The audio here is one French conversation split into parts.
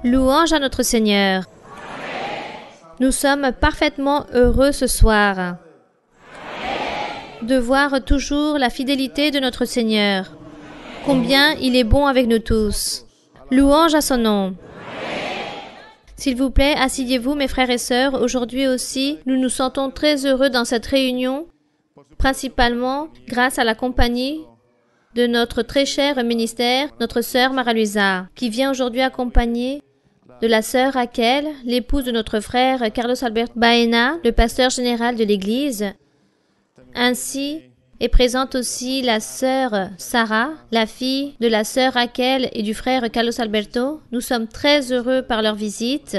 Louange à notre Seigneur. Nous sommes parfaitement heureux ce soir de voir toujours la fidélité de notre Seigneur. Combien il est bon avec nous tous. Louange à son nom. S'il vous plaît, asseyez-vous mes frères et sœurs. Aujourd'hui aussi, nous nous sentons très heureux dans cette réunion, principalement grâce à la compagnie de notre très cher ministère, notre sœur Mara-Luisa, qui vient aujourd'hui accompagnée de la sœur Raquel, l'épouse de notre frère Carlos Alberto Baena, le pasteur général de l'Église. Ainsi est présente aussi la sœur Sarah, la fille de la sœur Raquel et du frère Carlos Alberto. Nous sommes très heureux par leur visite.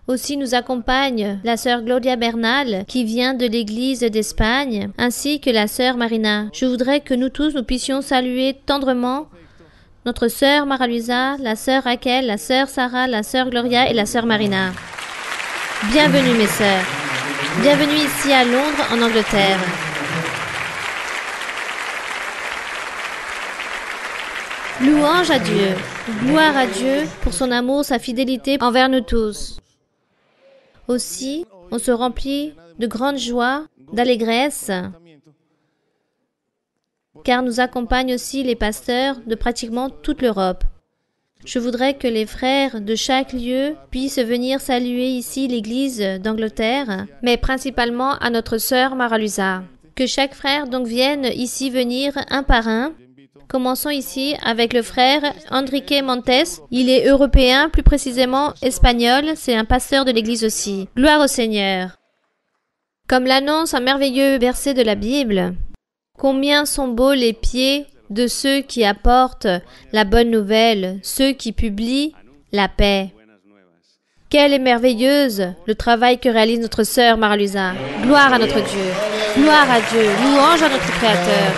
Aussi nous accompagne la sœur Gloria Bernal, qui vient de l'Église d'Espagne, ainsi que la sœur Marina. Je voudrais que nous tous, nous puissions saluer tendrement notre sœur Mara-Luisa, la sœur Raquel, la sœur Sarah, la sœur Gloria et la sœur Marina. Bienvenue mes sœurs. Bienvenue ici à Londres, en Angleterre. Louange à Dieu. Gloire à Dieu pour son amour, sa fidélité envers nous tous. Aussi, on se remplit de grande joie, d'allégresse, car nous accompagnent aussi les pasteurs de pratiquement toute l'Europe. Je voudrais que les frères de chaque lieu puissent venir saluer ici l'Église d'Angleterre, mais principalement à notre sœur Mara-Luisa. Que chaque frère donc vienne ici venir un par un. Commençons ici avec le frère Enrique Montes. Il est européen, plus précisément espagnol. C'est un pasteur de l'Église aussi. Gloire au Seigneur. Comme l'annonce un merveilleux verset de la Bible, combien sont beaux les pieds de ceux qui apportent la bonne nouvelle, ceux qui publient la paix. Quelle est merveilleuse le travail que réalise notre sœur Mara-Luisa. Gloire à notre Dieu. Gloire à Dieu. Louange à notre Créateur.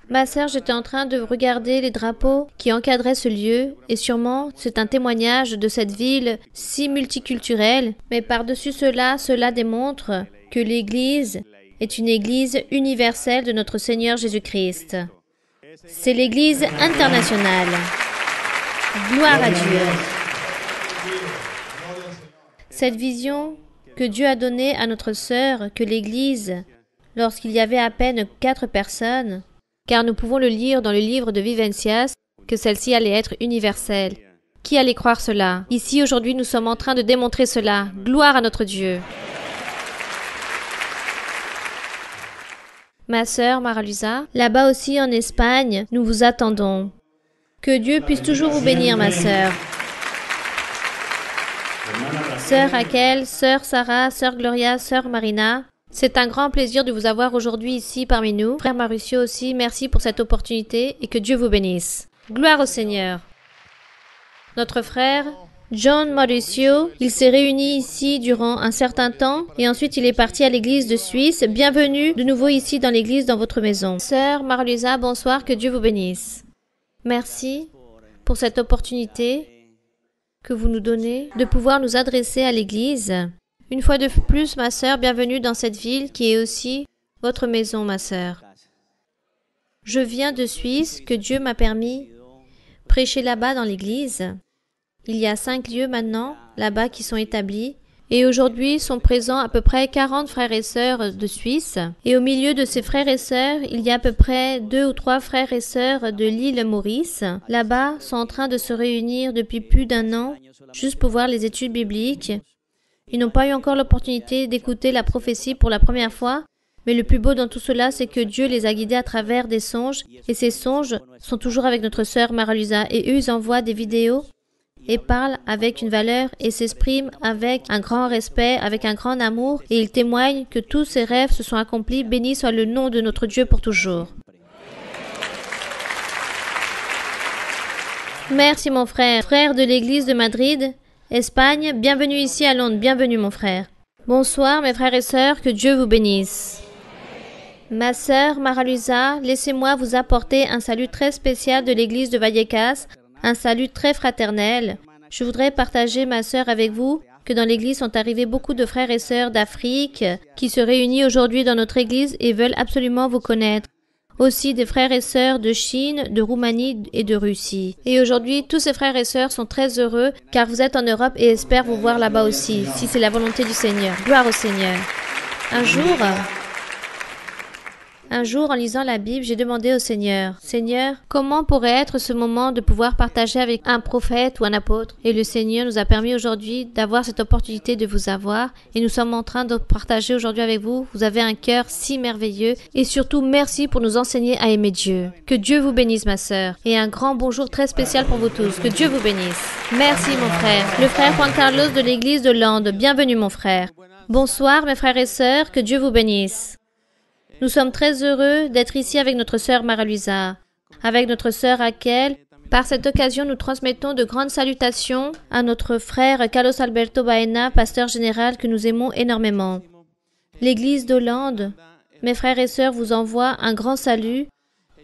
Ma sœur, j'étais en train de regarder les drapeaux qui encadraient ce lieu et sûrement c'est un témoignage de cette ville si multiculturelle, mais par-dessus cela, cela démontre que l'Église est une Église universelle de notre Seigneur Jésus-Christ. C'est l'Église internationale. Gloire à Dieu. Cette vision que Dieu a donnée à notre sœur, que l'Église, lorsqu'il y avait à peine 4 personnes, car nous pouvons le lire dans le livre de Vivencias, que celle-ci allait être universelle. Qui allait croire cela? Ici, aujourd'hui, nous sommes en train de démontrer cela. Gloire à notre Dieu. Ma sœur Mara-Luisa, là-bas aussi en Espagne, nous vous attendons. Que Dieu puisse toujours vous bénir, ma sœur. Sœur Raquel, sœur Sarah, sœur Gloria, sœur Marina, c'est un grand plaisir de vous avoir aujourd'hui ici parmi nous. Frère Mauricio aussi, merci pour cette opportunité et que Dieu vous bénisse. Gloire au Seigneur. Notre frère John Mauricio, il s'est réuni ici durant un certain temps et ensuite il est parti à l'église de Suisse. Bienvenue de nouveau ici dans l'église, dans votre maison. Sœur Mara-Luisa, bonsoir, que Dieu vous bénisse. Merci pour cette opportunité que vous nous donnez de pouvoir nous adresser à l'église. Une fois de plus, ma sœur, bienvenue dans cette ville qui est aussi votre maison, ma sœur. Je viens de Suisse, que Dieu m'a permis prêcher là-bas dans l'église. Il y a 5 lieux maintenant, là-bas, qui sont établis. Et aujourd'hui sont présents à peu près 40 frères et sœurs de Suisse. Et au milieu de ces frères et sœurs, il y a à peu près 2 ou 3 frères et sœurs de l'île Maurice. Là-bas, sont en train de se réunir depuis plus d'1 an, juste pour voir les études bibliques. Ils n'ont pas eu encore l'opportunité d'écouter la prophétie pour la première fois. Mais le plus beau dans tout cela, c'est que Dieu les a guidés à travers des songes. Et ces songes sont toujours avec notre sœur Mara-Luisa. Et eux, ils envoient des vidéos et parlent avec une valeur et s'expriment avec un grand respect, avec un grand amour, et ils témoignent que tous ces rêves se sont accomplis. Béni soit le nom de notre Dieu pour toujours. Merci mon frère, frère de l'église de Madrid, Espagne, bienvenue ici à Londres, bienvenue mon frère. Bonsoir mes frères et sœurs, que Dieu vous bénisse. Ma sœur Mara-Luisa, laissez-moi vous apporter un salut très spécial de l'église de Vallecas, un salut très fraternel. Je voudrais partager, ma sœur, avec vous que dans l'église sont arrivés beaucoup de frères et sœurs d'Afrique qui se réunissent aujourd'hui dans notre église et veulent absolument vous connaître. aussi des frères et sœurs de Chine, de Roumanie et de Russie. Et aujourd'hui, tous ces frères et sœurs sont très heureux car vous êtes en Europe et espèrent vous voir là-bas aussi, si c'est la volonté du Seigneur. Gloire au Seigneur. Un jour, en lisant la Bible, j'ai demandé au Seigneur, « Seigneur, comment pourrait être ce moment de pouvoir partager avec un prophète ou un apôtre ?» Et le Seigneur nous a permis aujourd'hui d'avoir cette opportunité de vous avoir et nous sommes en train de partager aujourd'hui avec vous. Vous avez un cœur si merveilleux et surtout merci pour nous enseigner à aimer Dieu. Que Dieu vous bénisse, ma sœur, et un grand bonjour très spécial pour vous tous. Que Dieu vous bénisse. Merci, mon frère. Le frère Juan Carlos de l'église de Lande. Bienvenue, mon frère. Bonsoir, mes frères et sœurs. Que Dieu vous bénisse. Nous sommes très heureux d'être ici avec notre sœur Mara-Luisa, avec notre sœur Raquel. Par cette occasion, nous transmettons de grandes salutations à notre frère Carlos Alberto Baena, pasteur général que nous aimons énormément. L'Église d'Hollande, mes frères et sœurs vous envoient un grand salut.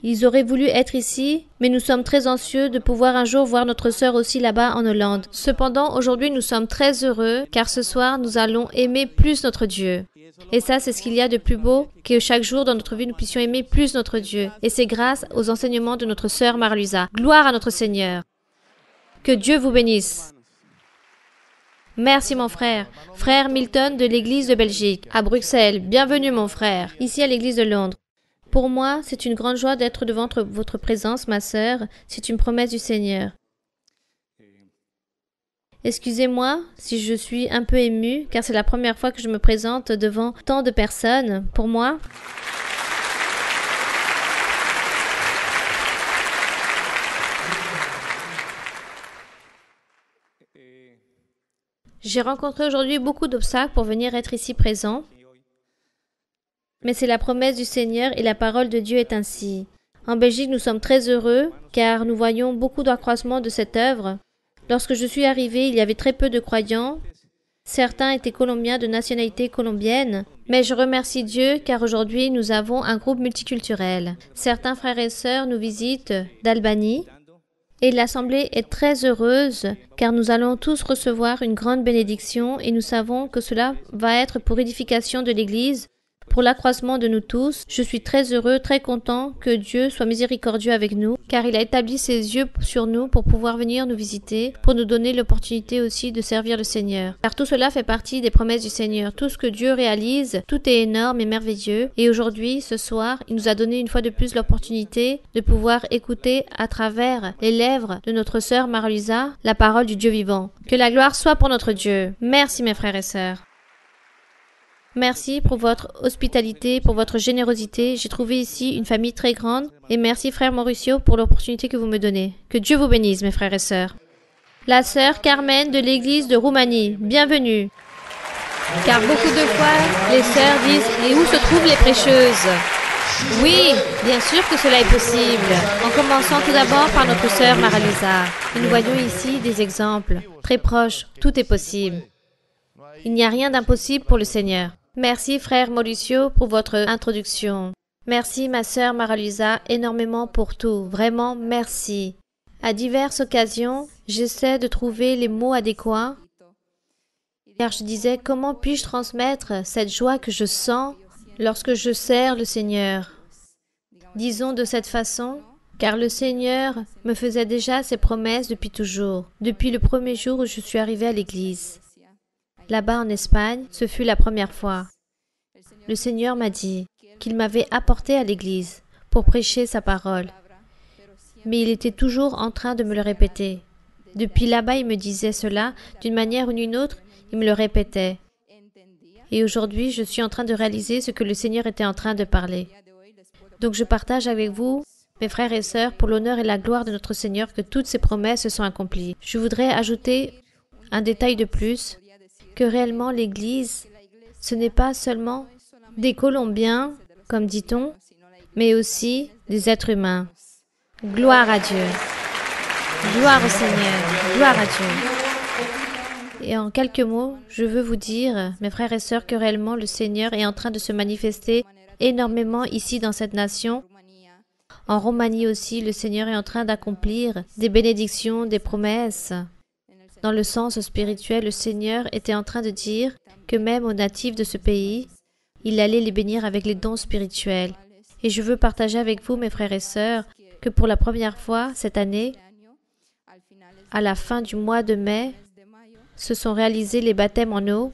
Ils auraient voulu être ici, mais nous sommes très anxieux de pouvoir un jour voir notre sœur aussi là-bas en Hollande. Cependant, aujourd'hui, nous sommes très heureux, car ce soir, nous allons aimer plus notre Dieu. Et ça, c'est ce qu'il y a de plus beau, que chaque jour dans notre vie, nous puissions aimer plus notre Dieu. Et c'est grâce aux enseignements de notre sœur Mara-Luisa. Gloire à notre Seigneur. Que Dieu vous bénisse. Merci mon frère. Frère Milton de l'Église de Belgique, à Bruxelles. Bienvenue mon frère, ici à l'Église de Londres. Pour moi, c'est une grande joie d'être devant votre présence, ma sœur. C'est une promesse du Seigneur. Excusez-moi si je suis un peu émue, car c'est la première fois que je me présente devant tant de personnes. Pour moi, j'ai rencontré aujourd'hui beaucoup d'obstacles pour venir être ici présent. Mais c'est la promesse du Seigneur et la parole de Dieu est ainsi. En Belgique, nous sommes très heureux, car nous voyons beaucoup d'accroissement de cette œuvre. Lorsque je suis arrivé, il y avait très peu de croyants. Certains étaient colombiens de nationalité colombienne. Mais je remercie Dieu car aujourd'hui nous avons un groupe multiculturel. Certains frères et sœurs nous visitent d'Albanie. Et l'Assemblée est très heureuse car nous allons tous recevoir une grande bénédiction et nous savons que cela va être pour édification de l'Église. Pour l'accroissement de nous tous, je suis très heureux, très content que Dieu soit miséricordieux avec nous, car il a établi ses yeux sur nous pour pouvoir venir nous visiter, pour nous donner l'opportunité aussi de servir le Seigneur. Car tout cela fait partie des promesses du Seigneur. Tout ce que Dieu réalise, tout est énorme et merveilleux. Et aujourd'hui, ce soir, il nous a donné une fois de plus l'opportunité de pouvoir écouter à travers les lèvres de notre sœur Mara-Luisa la parole du Dieu vivant. Que la gloire soit pour notre Dieu. Merci mes frères et sœurs. Merci pour votre hospitalité, pour votre générosité. J'ai trouvé ici une famille très grande. Et merci, frère Mauricio, pour l'opportunité que vous me donnez. Que Dieu vous bénisse, mes frères et sœurs. La sœur Carmen de l'église de Roumanie. Bienvenue. Car beaucoup de fois, les sœurs disent « Et où se trouvent les prêcheuses ?» Oui, bien sûr que cela est possible. En commençant tout d'abord par notre sœur Mara-Luisa. Nous voyons ici des exemples très proches. Tout est possible. Il n'y a rien d'impossible pour le Seigneur. Merci, frère Mauricio, pour votre introduction. Merci, ma sœur Mara-Luisa, énormément pour tout. Vraiment, merci. À diverses occasions, j'essaie de trouver les mots adéquats, car je disais, comment puis-je transmettre cette joie que je sens lorsque je sers le Seigneur? Disons de cette façon, car le Seigneur me faisait déjà ses promesses depuis toujours, depuis le premier jour où je suis arrivée à l'église. Là-bas en Espagne, ce fut la première fois. Le Seigneur m'a dit qu'il m'avait apporté à l'église pour prêcher sa parole. Mais il était toujours en train de me le répéter. Depuis là-bas, il me disait cela d'une manière ou d'une autre, il me le répétait. Et aujourd'hui, je suis en train de réaliser ce que le Seigneur était en train de parler. Donc je partage avec vous, mes frères et sœurs, pour l'honneur et la gloire de notre Seigneur, que toutes ces promesses se sont accomplies. Je voudrais ajouter un détail de plus, que réellement l'Église, ce n'est pas seulement des Colombiens, comme dit-on, mais aussi des êtres humains. Gloire à Dieu. Gloire au Seigneur. Gloire à Dieu. Et en quelques mots, je veux vous dire, mes frères et sœurs, que réellement le Seigneur est en train de se manifester énormément ici dans cette nation. En Roumanie aussi, le Seigneur est en train d'accomplir des bénédictions, des promesses. Dans le sens spirituel, le Seigneur était en train de dire que même aux natifs de ce pays, il allait les bénir avec les dons spirituels. Et je veux partager avec vous, mes frères et sœurs, que pour la première fois cette année, à la fin du mois de mai, se sont réalisés les baptêmes en eau.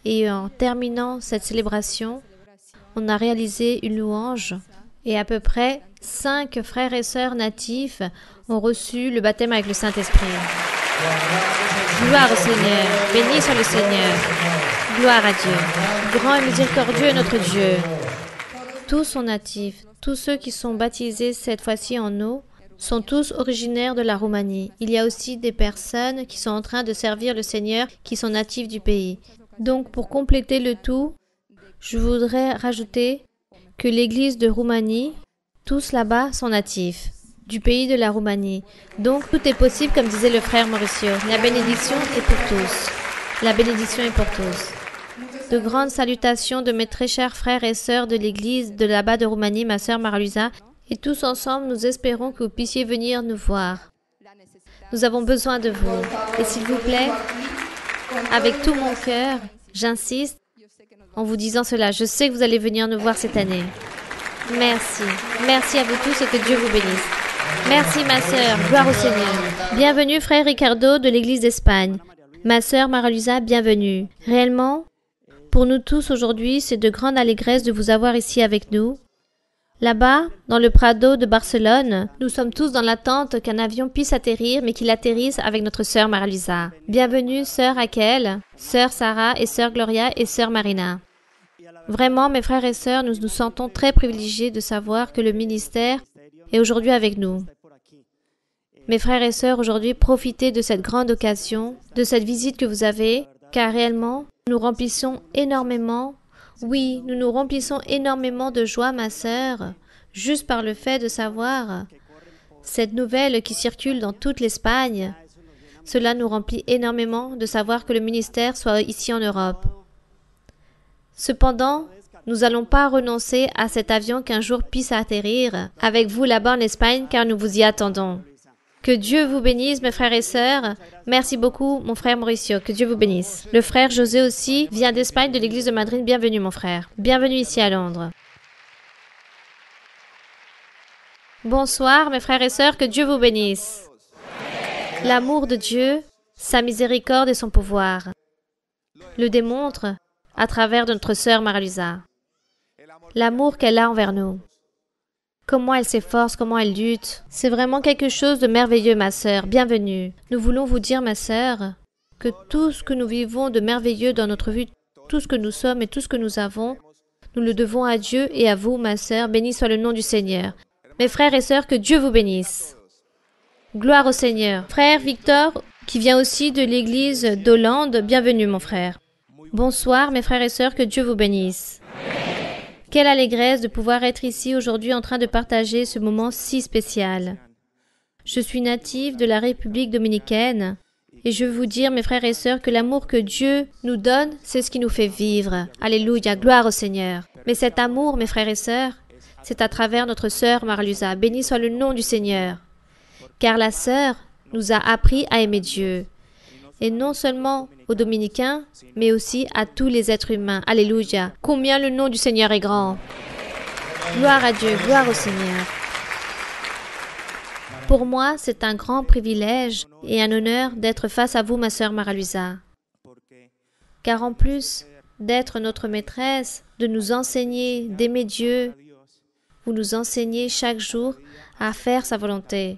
Et en terminant cette célébration, on a réalisé une louange et à peu près 5 frères et sœurs natifs ont reçu le baptême avec le Saint-Esprit. Gloire au Seigneur, béni soit le Seigneur. Gloire à Dieu. Grand et miséricordieux est notre Dieu. Tous sont natifs. Tous ceux qui sont baptisés cette fois-ci en eau sont tous originaires de la Roumanie. Il y a aussi des personnes qui sont en train de servir le Seigneur qui sont natifs du pays. Donc, pour compléter le tout, je voudrais rajouter que l'église de Roumanie, tous là-bas sont natifs du pays de la Roumanie. Donc, tout est possible, comme disait le frère Mauricio. La bénédiction est pour tous. La bénédiction est pour tous. De grandes salutations de mes très chers frères et sœurs de l'église de là-bas de Roumanie, ma sœur Marie-Luisa, et tous ensemble, nous espérons que vous puissiez venir nous voir. Nous avons besoin de vous. Et s'il vous plaît, avec tout mon cœur, j'insiste en vous disant cela. Je sais que vous allez venir nous voir cette année. Merci. Merci à vous tous et que Dieu vous bénisse. Merci ma sœur. Gloire au Seigneur. Bienvenue frère Ricardo de l'église d'Espagne. Ma sœur Marie-Luisa, bienvenue. Réellement, pour nous tous aujourd'hui, c'est de grande allégresse de vous avoir ici avec nous. Là-bas, dans le Prado de Barcelone, nous sommes tous dans l'attente qu'un avion puisse atterrir, mais qu'il atterrisse avec notre sœur Marie-Luisa. Bienvenue, sœur Raquel, sœur Sarah et sœur Gloria et sœur Marina. Vraiment, mes frères et sœurs, nous nous sentons très privilégiés de savoir que le ministère est aujourd'hui avec nous. Mes frères et sœurs, aujourd'hui, profitez de cette grande occasion, de cette visite que vous avez, car réellement, nous remplissons énormément. Oui, nous nous remplissons énormément de joie, ma sœur, juste par le fait de savoir cette nouvelle qui circule dans toute l'Espagne. Cela nous remplit énormément de savoir que le ministère soit ici en Europe. Cependant, nous n'allons pas renoncer à cet avion qu'un jour puisse atterrir avec vous là-bas en Espagne, car nous vous y attendons. Que Dieu vous bénisse, mes frères et sœurs. Merci beaucoup, mon frère Mauricio. Que Dieu vous bénisse. Le frère José aussi vient d'Espagne, de l'église de Madrid. Bienvenue, mon frère. Bienvenue ici à Londres. Bonsoir, mes frères et sœurs. Que Dieu vous bénisse. L'amour de Dieu, sa miséricorde et son pouvoir le démontrent à travers de notre sœur Marie-Luisa. L'amour qu'elle a envers nous. Comment elle s'efforce, comment elle lutte. C'est vraiment quelque chose de merveilleux, ma sœur. Bienvenue. Nous voulons vous dire, ma sœur, que tout ce que nous vivons de merveilleux dans notre vie, tout ce que nous sommes et tout ce que nous avons, nous le devons à Dieu et à vous, ma sœur. Béni soit le nom du Seigneur. Mes frères et sœurs, que Dieu vous bénisse. Gloire au Seigneur. Frère Victor, qui vient aussi de l'église d'Hollande, bienvenue, mon frère. Bonsoir, mes frères et sœurs, que Dieu vous bénisse. Quelle allégresse de pouvoir être ici aujourd'hui en train de partager ce moment si spécial. Je suis native de la République dominicaine et je veux vous dire, mes frères et sœurs, que l'amour que Dieu nous donne, c'est ce qui nous fait vivre. Alléluia, gloire au Seigneur. Mais cet amour, mes frères et sœurs, c'est à travers notre sœur Marie-Luisa. Béni soit le nom du Seigneur. Car la sœur nous a appris à aimer Dieu. Et non seulement aux Dominicains, mais aussi à tous les êtres humains. Alléluia. Combien le nom du Seigneur est grand. Gloire à Dieu, gloire au Seigneur. Pour moi, c'est un grand privilège et un honneur d'être face à vous, ma sœur Marie-Luisa. Car en plus d'être notre maîtresse, de nous enseigner d'aimer Dieu, vous nous enseignez chaque jour à faire sa volonté.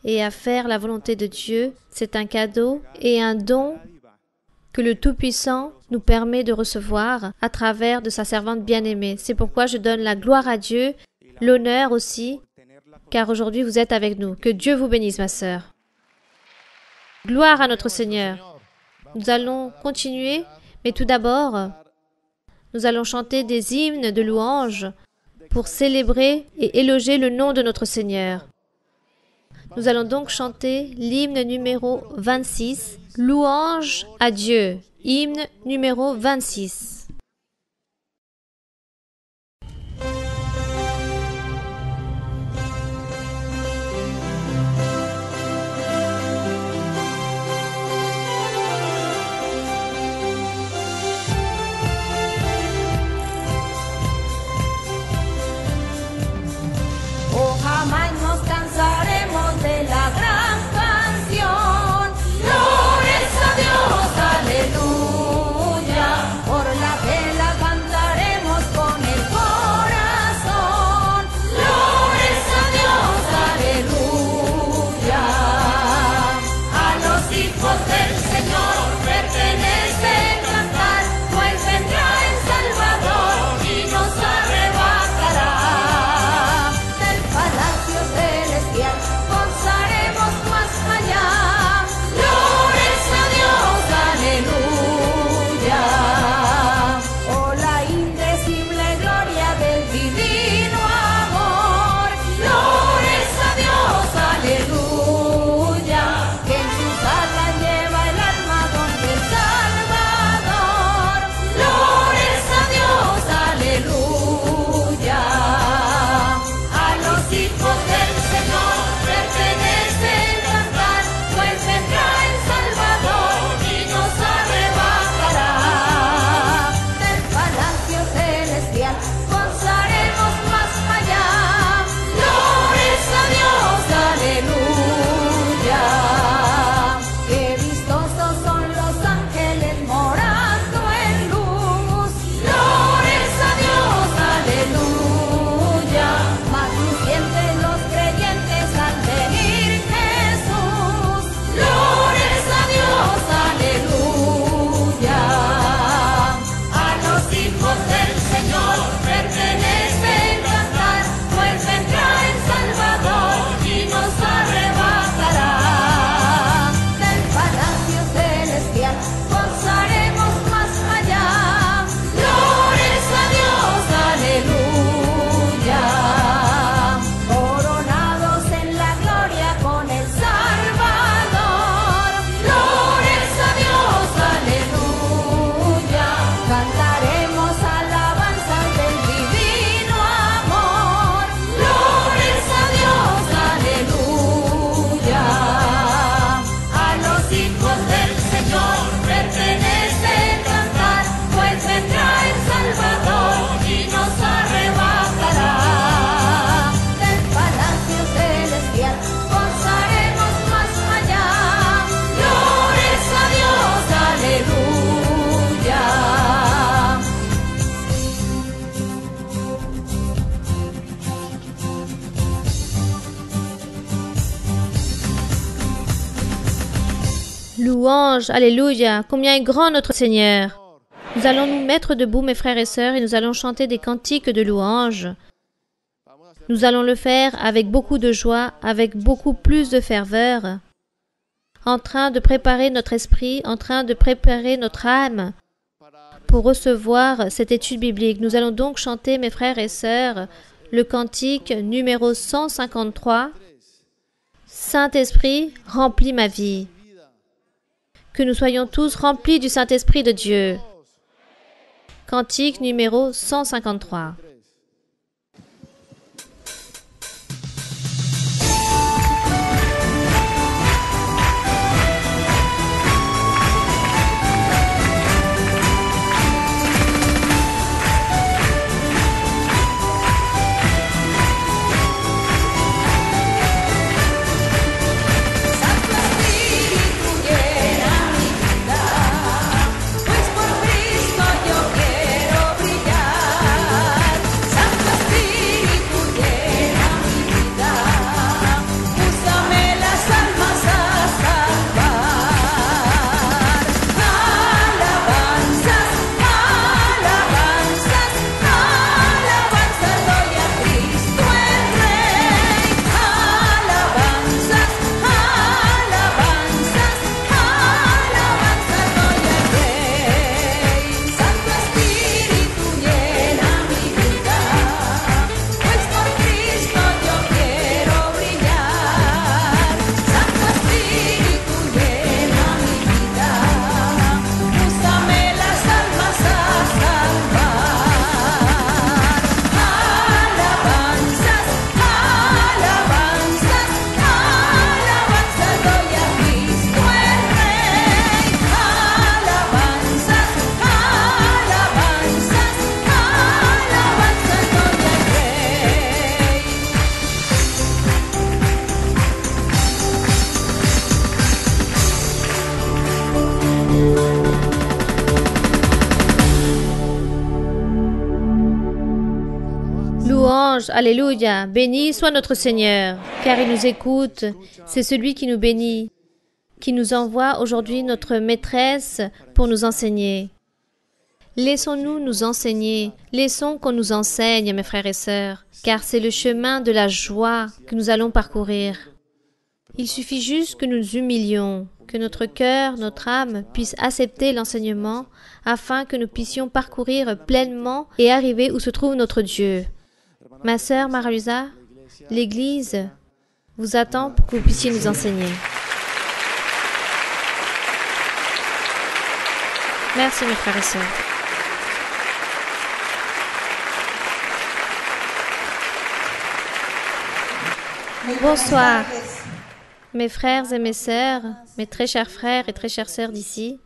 Et à faire la volonté de Dieu, c'est un cadeau et un don que le Tout-Puissant nous permet de recevoir à travers de sa servante bien-aimée. C'est pourquoi je donne la gloire à Dieu, l'honneur aussi, car aujourd'hui vous êtes avec nous. Que Dieu vous bénisse, ma sœur. Gloire à notre Seigneur. Nous allons continuer, mais tout d'abord, nous allons chanter des hymnes de louange pour célébrer et éloger le nom de notre Seigneur. Nous allons donc chanter l'hymne numéro 26, Louange à Dieu, hymne numéro 26. Louange, alléluia, combien est grand notre Seigneur. Nous allons nous mettre debout, mes frères et sœurs, et nous allons chanter des cantiques de louange. Nous allons le faire avec beaucoup de joie, avec beaucoup plus de ferveur, en train de préparer notre esprit, en train de préparer notre âme pour recevoir cette étude biblique. Nous allons donc chanter, mes frères et sœurs, le cantique numéro 153, Saint-Esprit, remplis ma vie. Que nous soyons tous remplis du Saint-Esprit de Dieu. Cantique numéro 153. Louange, alléluia, béni soit notre Seigneur, car il nous écoute, c'est celui qui nous bénit, qui nous envoie aujourd'hui notre maîtresse pour nous enseigner. Laissons-nous nous enseigner, laissons qu'on nous enseigne, mes frères et sœurs, car c'est le chemin de la joie que nous allons parcourir. Il suffit juste que nous nous humilions, que notre cœur, notre âme puisse accepter l'enseignement afin que nous puissions parcourir pleinement et arriver où se trouve notre Dieu. Ma sœur Maralusa, l'Église vous attend pour que vous puissiez nous enseigner. Merci mes frères et sœurs. Bonsoir, mes frères et mes sœurs, mes très chers frères et très chères sœurs d'ici,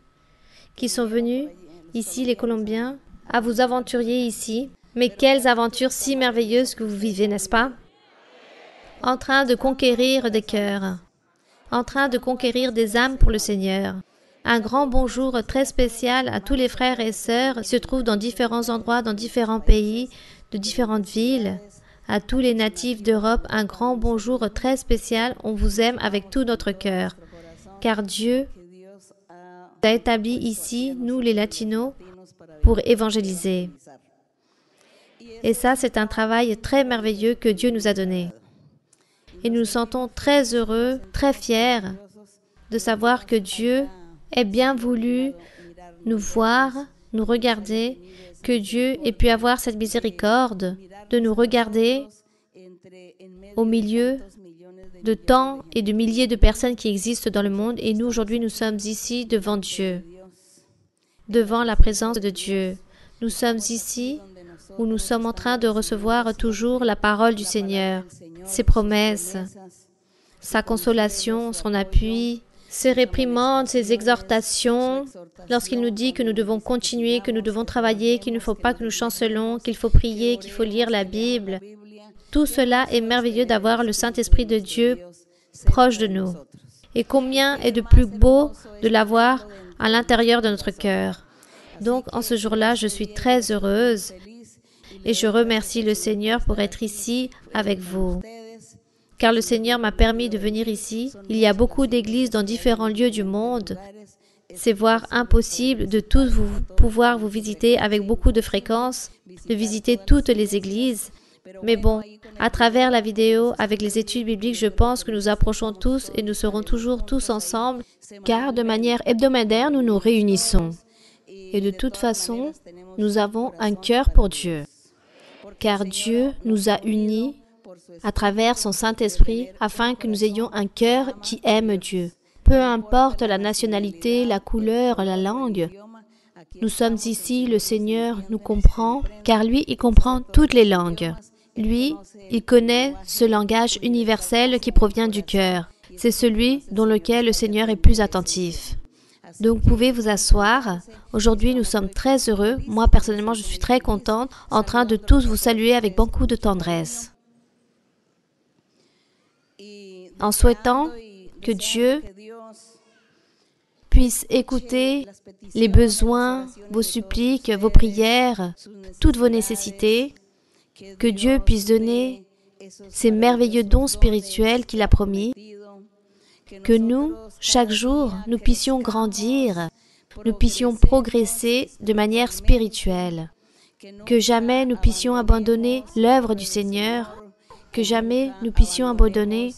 qui sont venus, ici les Colombiens, à vous aventurier ici. Mais quelles aventures si merveilleuses que vous vivez, n'est-ce pas? En train de conquérir des cœurs, en train de conquérir des âmes pour le Seigneur. Un grand bonjour très spécial à tous les frères et sœurs qui se trouvent dans différents endroits, dans différents pays, de différentes villes. À tous les natifs d'Europe, un grand bonjour très spécial. On vous aime avec tout notre cœur. Car Dieu nous a établis ici, nous les Latinos, pour évangéliser. Et ça, c'est un travail très merveilleux que Dieu nous a donné. Et nous nous sentons très heureux, très fiers de savoir que Dieu ait bien voulu nous voir, nous regarder, que Dieu ait pu avoir cette miséricorde de nous regarder au milieu de tant et de milliers de personnes qui existent dans le monde. Et nous, aujourd'hui, nous sommes ici devant Dieu, devant la présence de Dieu. Nous sommes ici où nous sommes en train de recevoir toujours la parole du Seigneur, ses promesses, sa consolation, son appui, ses réprimandes, ses exhortations, lorsqu'il nous dit que nous devons continuer, que nous devons travailler, qu'il ne faut pas que nous chancelons, qu'il faut prier, qu'il faut lire la Bible. Tout cela est merveilleux d'avoir le Saint-Esprit de Dieu proche de nous. Et combien est de plus beau de l'avoir à l'intérieur de notre cœur. Donc, en ce jour-là, je suis très heureuse et je remercie le Seigneur pour être ici avec vous. car le Seigneur m'a permis de venir ici. Il y a beaucoup d'églises dans différents lieux du monde. C'est voire impossible de tous pouvoir vous visiter avec beaucoup de fréquence, de visiter toutes les églises. Mais bon, à travers la vidéo, avec les études bibliques, je pense que nous approchons tous et nous serons toujours tous ensemble, car de manière hebdomadaire, nous nous réunissons. Et de toute façon, nous avons un cœur pour Dieu, car Dieu nous a unis à travers son Saint-Esprit afin que nous ayons un cœur qui aime Dieu. Peu importe la nationalité, la couleur, la langue, nous sommes ici, le Seigneur nous comprend, car lui, il comprend toutes les langues. Lui, il connaît ce langage universel qui provient du cœur. C'est celui dont lequel le Seigneur est plus attentif. Donc, vous pouvez vous asseoir. Aujourd'hui, nous sommes très heureux. Moi, personnellement, je suis très contente, en train de tous vous saluer avec beaucoup de tendresse. En souhaitant que Dieu puisse écouter les besoins, vos suppliques, vos prières, toutes vos nécessités, que Dieu puisse donner ces merveilleux dons spirituels qu'il a promis, que nous, chaque jour, nous puissions grandir, nous puissions progresser de manière spirituelle, que jamais nous puissions abandonner l'œuvre du Seigneur, que jamais nous puissions abandonner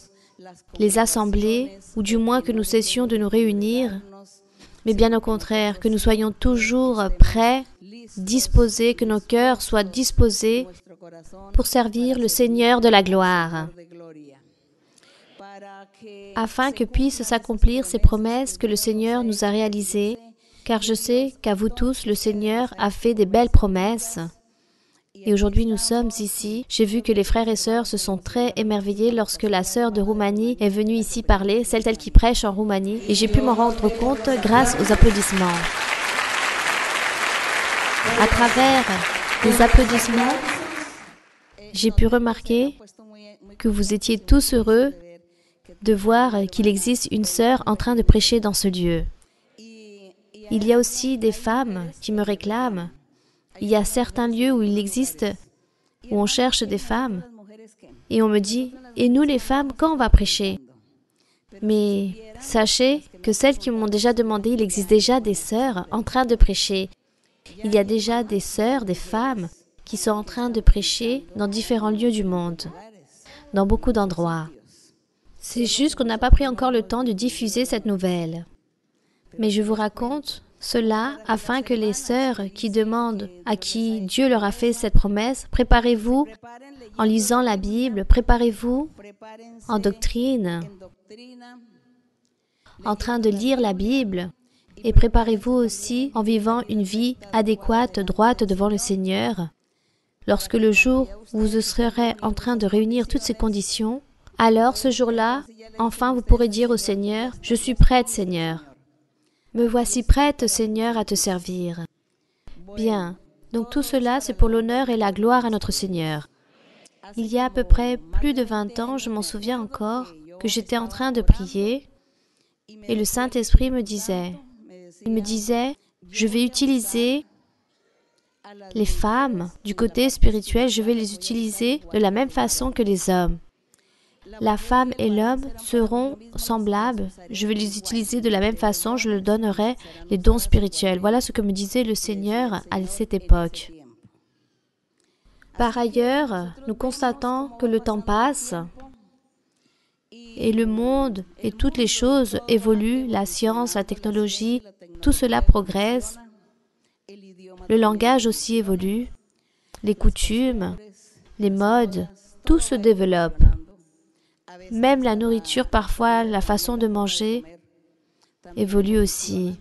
les assemblées, ou du moins que nous cessions de nous réunir, mais bien au contraire, que nous soyons toujours prêts, disposés, que nos cœurs soient disposés pour servir le Seigneur de la gloire, afin que puissent s'accomplir ces promesses que le Seigneur nous a réalisées, car je sais qu'à vous tous, le Seigneur a fait des belles promesses. Et aujourd'hui, nous sommes ici. J'ai vu que les frères et sœurs se sont très émerveillés lorsque la sœur de Roumanie est venue ici parler, celle qui prêche en Roumanie, et j'ai pu m'en rendre compte grâce aux applaudissements. À travers les applaudissements, j'ai pu remarquer que vous étiez tous heureux de voir qu'il existe une sœur en train de prêcher dans ce lieu. Il y a aussi des femmes qui me réclament. Il y a certains lieux où il existe, où on cherche des femmes, et on me dit, « Et nous les femmes, quand on va prêcher ?» Mais sachez que celles qui m'ont déjà demandé, il existe déjà des sœurs en train de prêcher. Il y a déjà des sœurs, des femmes, qui sont en train de prêcher dans différents lieux du monde, dans beaucoup d'endroits. C'est juste qu'on n'a pas pris encore le temps de diffuser cette nouvelle. Mais je vous raconte cela afin que les sœurs qui demandent à qui Dieu leur a fait cette promesse, préparez-vous en lisant la Bible, préparez-vous en doctrine, en train de lire la Bible, et préparez-vous aussi en vivant une vie adéquate, droite devant le Seigneur. Lorsque le jour où vous serez en train de réunir toutes ces conditions, alors ce jour-là, enfin vous pourrez dire au Seigneur, « Je suis prête, Seigneur. Me voici prête, Seigneur, à te servir. » Bien, donc tout cela, c'est pour l'honneur et la gloire à notre Seigneur. Il y a à peu près plus de 20 ans, je m'en souviens encore, que j'étais en train de prier et le Saint-Esprit me disait, je vais utiliser les femmes du côté spirituel, je vais les utiliser de la même façon que les hommes. La femme et l'homme seront semblables. Je vais les utiliser de la même façon. Je leur donnerai les dons spirituels. Voilà ce que me disait le Seigneur à cette époque. Par ailleurs, nous constatons que le temps passe et le monde et toutes les choses évoluent. La science, la technologie, tout cela progresse. Le langage aussi évolue. Les coutumes, les modes, tout se développe. Même la nourriture, parfois, la façon de manger évolue aussi.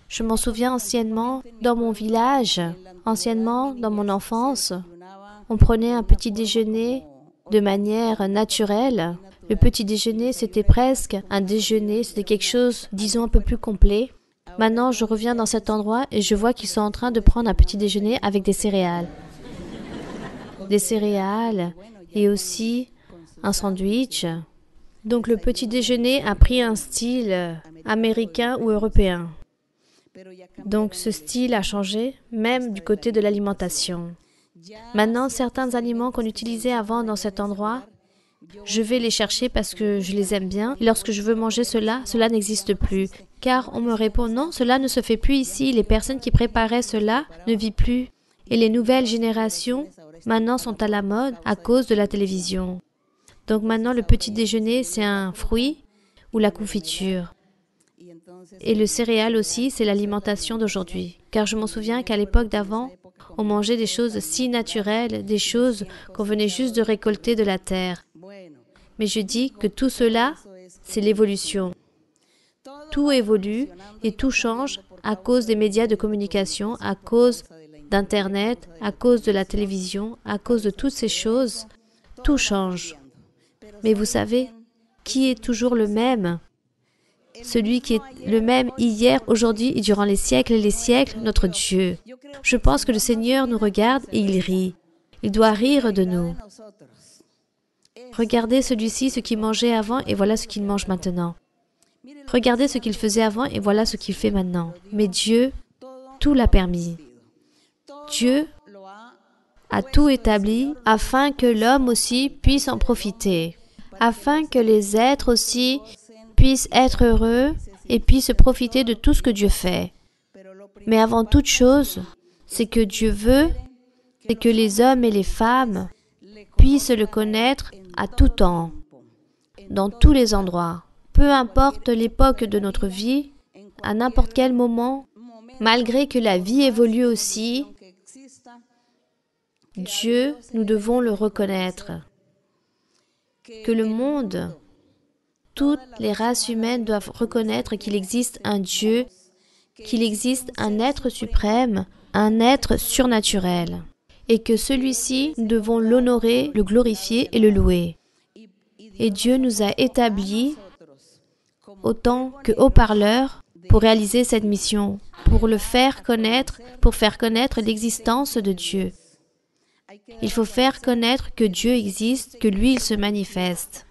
Je m'en souviens anciennement, dans mon village, anciennement, dans mon enfance, on prenait un petit déjeuner de manière naturelle. Le petit déjeuner, c'était presque un déjeuner, c'était quelque chose, disons, un peu plus complet. Maintenant, je reviens dans cet endroit et je vois qu'ils sont en train de prendre un petit déjeuner avec des céréales. Des céréales et aussi un sandwich. Donc le petit déjeuner a pris un style américain ou européen. Donc ce style a changé, même du côté de l'alimentation. Maintenant, certains aliments qu'on utilisait avant dans cet endroit Je vais les chercher parce que je les aime bien. Et lorsque je veux manger cela, cela n'existe plus. Car on me répond, non, cela ne se fait plus ici. Les personnes qui préparaient cela ne vivent plus. Et les nouvelles générations, maintenant, sont à la mode à cause de la télévision. Donc maintenant, le petit déjeuner, c'est un fruit ou la confiture. Et le céréal aussi, c'est l'alimentation d'aujourd'hui. Car je m'en souviens qu'à l'époque d'avant, on mangeait des choses si naturelles, des choses qu'on venait juste de récolter de la terre. Mais je dis que tout cela, c'est l'évolution. Tout évolue et tout change à cause des médias de communication, à cause d'Internet, à cause de la télévision, à cause de toutes ces choses. Tout change. Mais vous savez, qui est toujours le même? Celui qui est le même hier, aujourd'hui et durant les siècles, notre Dieu. Je pense que le Seigneur nous regarde et il rit. Il doit rire de nous. Regardez celui-ci, ce qu'il mangeait avant, et voilà ce qu'il mange maintenant. Regardez ce qu'il faisait avant, et voilà ce qu'il fait maintenant. Mais Dieu, tout l'a permis. Dieu a tout établi afin que l'homme aussi puisse en profiter, afin que les êtres aussi puissent être heureux et puissent profiter de tout ce que Dieu fait. Mais avant toute chose, c'est que Dieu veut, c'est que les hommes et les femmes puissent le connaître à tout temps, dans tous les endroits. Peu importe l'époque de notre vie, à n'importe quel moment, malgré que la vie évolue aussi, Dieu, nous devons le reconnaître. Que le monde, toutes les races humaines doivent reconnaître qu'il existe un Dieu, qu'il existe un être suprême, un être surnaturel. Et que celui-ci, nous devons l'honorer, le glorifier et le louer. Et Dieu nous a établis autant que haut-parleurs pour réaliser cette mission, pour le faire connaître, pour faire connaître l'existence de Dieu. Il faut faire connaître que Dieu existe, que lui, il se manifeste,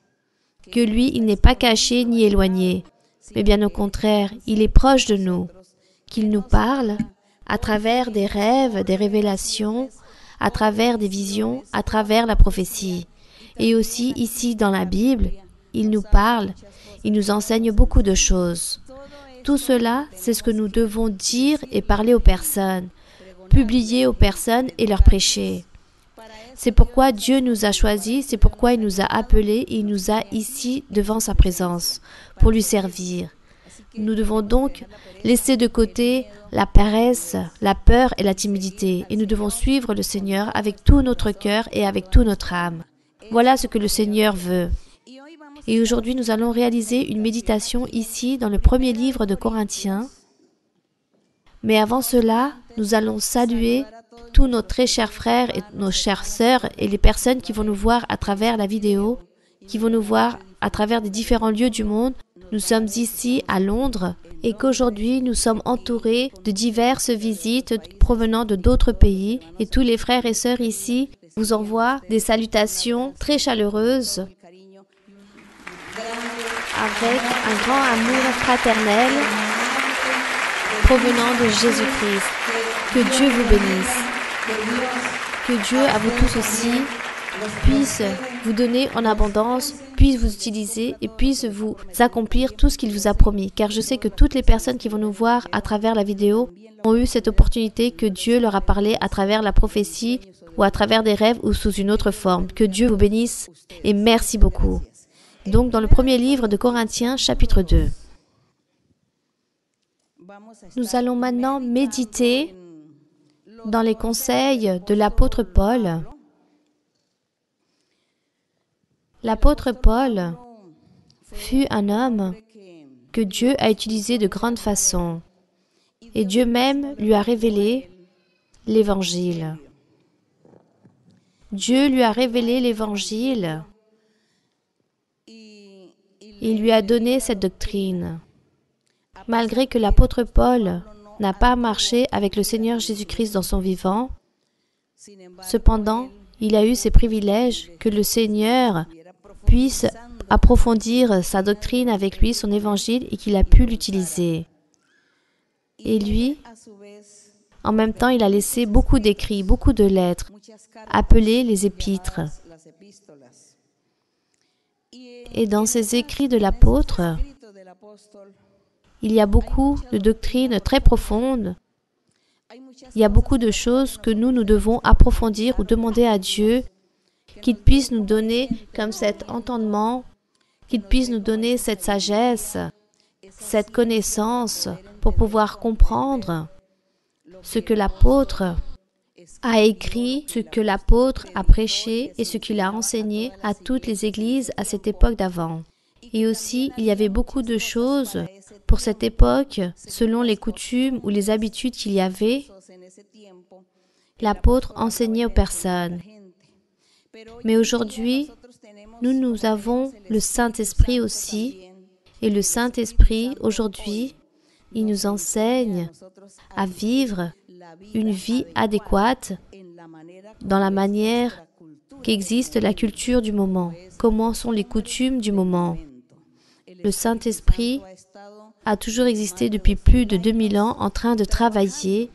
que lui, il n'est pas caché ni éloigné, mais bien au contraire, il est proche de nous, qu'il nous parle à travers des rêves, des révélations, à travers des visions, à travers la prophétie. Et aussi, ici, dans la Bible, il nous parle, il nous enseigne beaucoup de choses. Tout cela, c'est ce que nous devons dire et parler aux personnes, publier aux personnes et leur prêcher. C'est pourquoi Dieu nous a choisis, c'est pourquoi il nous a appelés et il nous a ici devant sa présence, pour lui servir. Nous devons donc laisser de côté la paresse, la peur et la timidité, et nous devons suivre le Seigneur avec tout notre cœur et avec toute notre âme. Voilà ce que le Seigneur veut. Et aujourd'hui, nous allons réaliser une méditation ici dans le premier livre de Corinthiens. Mais avant cela, nous allons saluer tous nos très chers frères et nos chères sœurs et les personnes qui vont nous voir à travers la vidéo, qui vont nous voir à travers des différents lieux du monde. Nous sommes ici à Londres et qu'aujourd'hui nous sommes entourés de diverses visites provenant de d'autres pays et tous les frères et sœurs ici vous envoient des salutations très chaleureuses avec un grand amour fraternel provenant de Jésus-Christ. Que Dieu vous bénisse. Que Dieu, à vous tous aussi, puisse vous donner en abondance, puisse vous utiliser et puisse vous accomplir tout ce qu'il vous a promis. Car je sais que toutes les personnes qui vont nous voir à travers la vidéo ont eu cette opportunité que Dieu leur a parlé à travers la prophétie ou à travers des rêves ou sous une autre forme. Que Dieu vous bénisse et merci beaucoup. Donc, dans le premier livre de Corinthiens, chapitre 2. Nous allons maintenant méditer dans les conseils de l'apôtre Paul. L'apôtre Paul fut un homme que Dieu a utilisé de grande façon et Dieu même lui a révélé l'Évangile. Dieu lui a révélé l'Évangile. Il lui a donné cette doctrine. Malgré que l'apôtre Paul n'a pas marché avec le Seigneur Jésus-Christ dans son vivant, cependant, il a eu ces privilèges que le Seigneur puisse approfondir sa doctrine avec lui, son évangile, et qu'il a pu l'utiliser. Et lui, en même temps, il a laissé beaucoup d'écrits, beaucoup de lettres, appelées les épîtres. Et dans ces écrits de l'apôtre, il y a beaucoup de doctrines très profondes. Il y a beaucoup de choses que nous devons approfondir ou demander à Dieu qu'il puisse nous donner comme cet entendement, qu'il puisse nous donner cette sagesse, cette connaissance pour pouvoir comprendre ce que l'apôtre a écrit, ce que l'apôtre a prêché et ce qu'il a enseigné à toutes les églises à cette époque d'avant. Et aussi, il y avait beaucoup de choses pour cette époque, selon les coutumes ou les habitudes qu'il y avait. L'apôtre enseignait aux personnes. Mais aujourd'hui, nous avons le Saint-Esprit aussi. Et le Saint-Esprit, aujourd'hui, il nous enseigne à vivre une vie adéquate dans la manière qu'existe la culture du moment. Comment sont les coutumes du moment? Le Saint-Esprit a toujours existé depuis plus de 2000 ans en train de travailler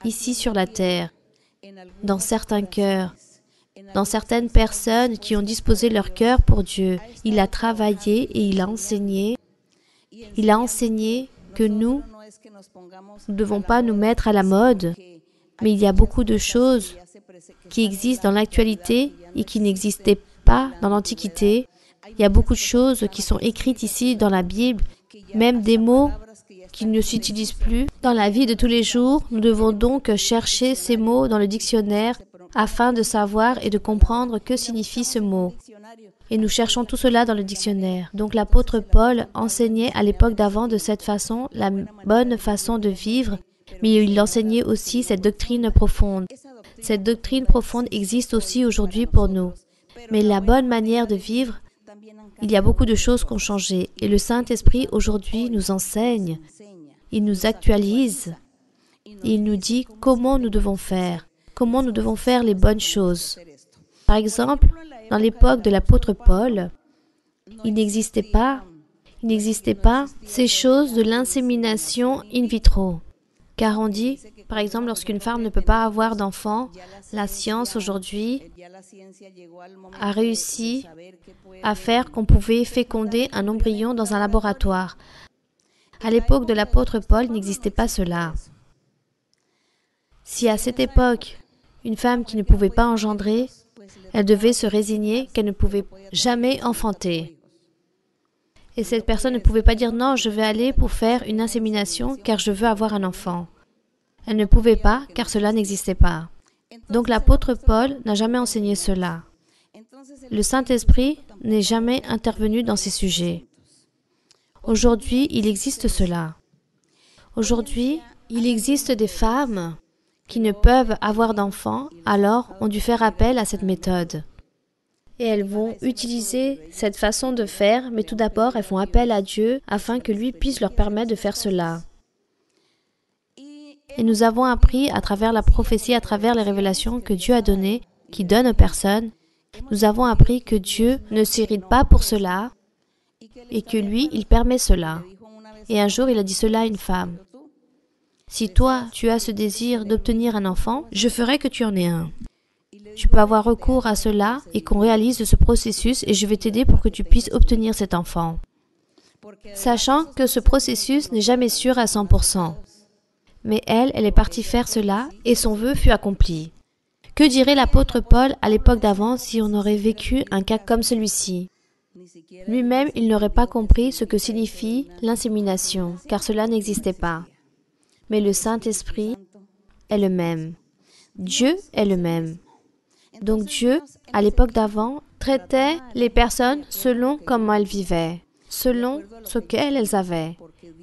ici sur la terre, dans certains cœurs, dans certaines personnes qui ont disposé leur cœur pour Dieu. Il a travaillé et il a enseigné. Il a enseigné que nous ne devons pas nous mettre à la mode, mais il y a beaucoup de choses qui existent dans l'actualité et qui n'existaient pas dans l'Antiquité. Il y a beaucoup de choses qui sont écrites ici dans la Bible, même des mots qui ne s'utilisent plus dans la vie de tous les jours. Nous devons donc chercher ces mots dans le dictionnaire afin de savoir et de comprendre que signifie ce mot. Et nous cherchons tout cela dans le dictionnaire. Donc l'apôtre Paul enseignait à l'époque d'avant de cette façon la bonne façon de vivre, mais il enseignait aussi cette doctrine profonde. Cette doctrine profonde existe aussi aujourd'hui pour nous. Mais la bonne manière de vivre, il y a beaucoup de choses qui ont changé. Et le Saint-Esprit aujourd'hui nous enseigne, il nous actualise, il nous dit comment nous devons faire les bonnes choses. Par exemple, dans l'époque de l'apôtre Paul, il n'existait pas ces choses de l'insémination in vitro. Car on dit, par exemple, lorsqu'une femme ne peut pas avoir d'enfant, la science aujourd'hui a réussi à faire qu'on pouvait féconder un embryon dans un laboratoire. À l'époque de l'apôtre Paul, il n'existait pas cela. Si à cette époque, une femme qui ne pouvait pas engendrer, elle devait se résigner qu'elle ne pouvait jamais enfanter. Et cette personne ne pouvait pas dire « Non, je vais aller pour faire une insémination car je veux avoir un enfant ». Elle ne pouvait pas car cela n'existait pas. Donc l'apôtre Paul n'a jamais enseigné cela. Le Saint-Esprit n'est jamais intervenu dans ces sujets. Aujourd'hui, il existe cela. Aujourd'hui, il existe des femmes qui ne peuvent avoir d'enfants, alors ont dû faire appel à cette méthode. Et elles vont utiliser cette façon de faire, mais tout d'abord, elles font appel à Dieu afin que lui puisse leur permettre de faire cela. Et nous avons appris à travers la prophétie, à travers les révélations que Dieu a données, qui donnent aux personnes, nous avons appris que Dieu ne s'irrite pas pour cela et que lui, il permet cela. Et un jour, il a dit cela à une femme. Si toi, tu as ce désir d'obtenir un enfant, je ferai que tu en aies un. Tu peux avoir recours à cela et qu'on réalise ce processus et je vais t'aider pour que tu puisses obtenir cet enfant. Sachant que ce processus n'est jamais sûr à 100%. Mais elle est partie faire cela et son vœu fut accompli. Que dirait l'apôtre Paul à l'époque d'avant si on aurait vécu un cas comme celui-ci? Lui-même, il n'aurait pas compris ce que signifie l'insémination, car cela n'existait pas. Mais le Saint-Esprit est le même. Dieu est le même. Donc Dieu, à l'époque d'avant, traitait les personnes selon comment elles vivaient, selon ce qu'elles avaient.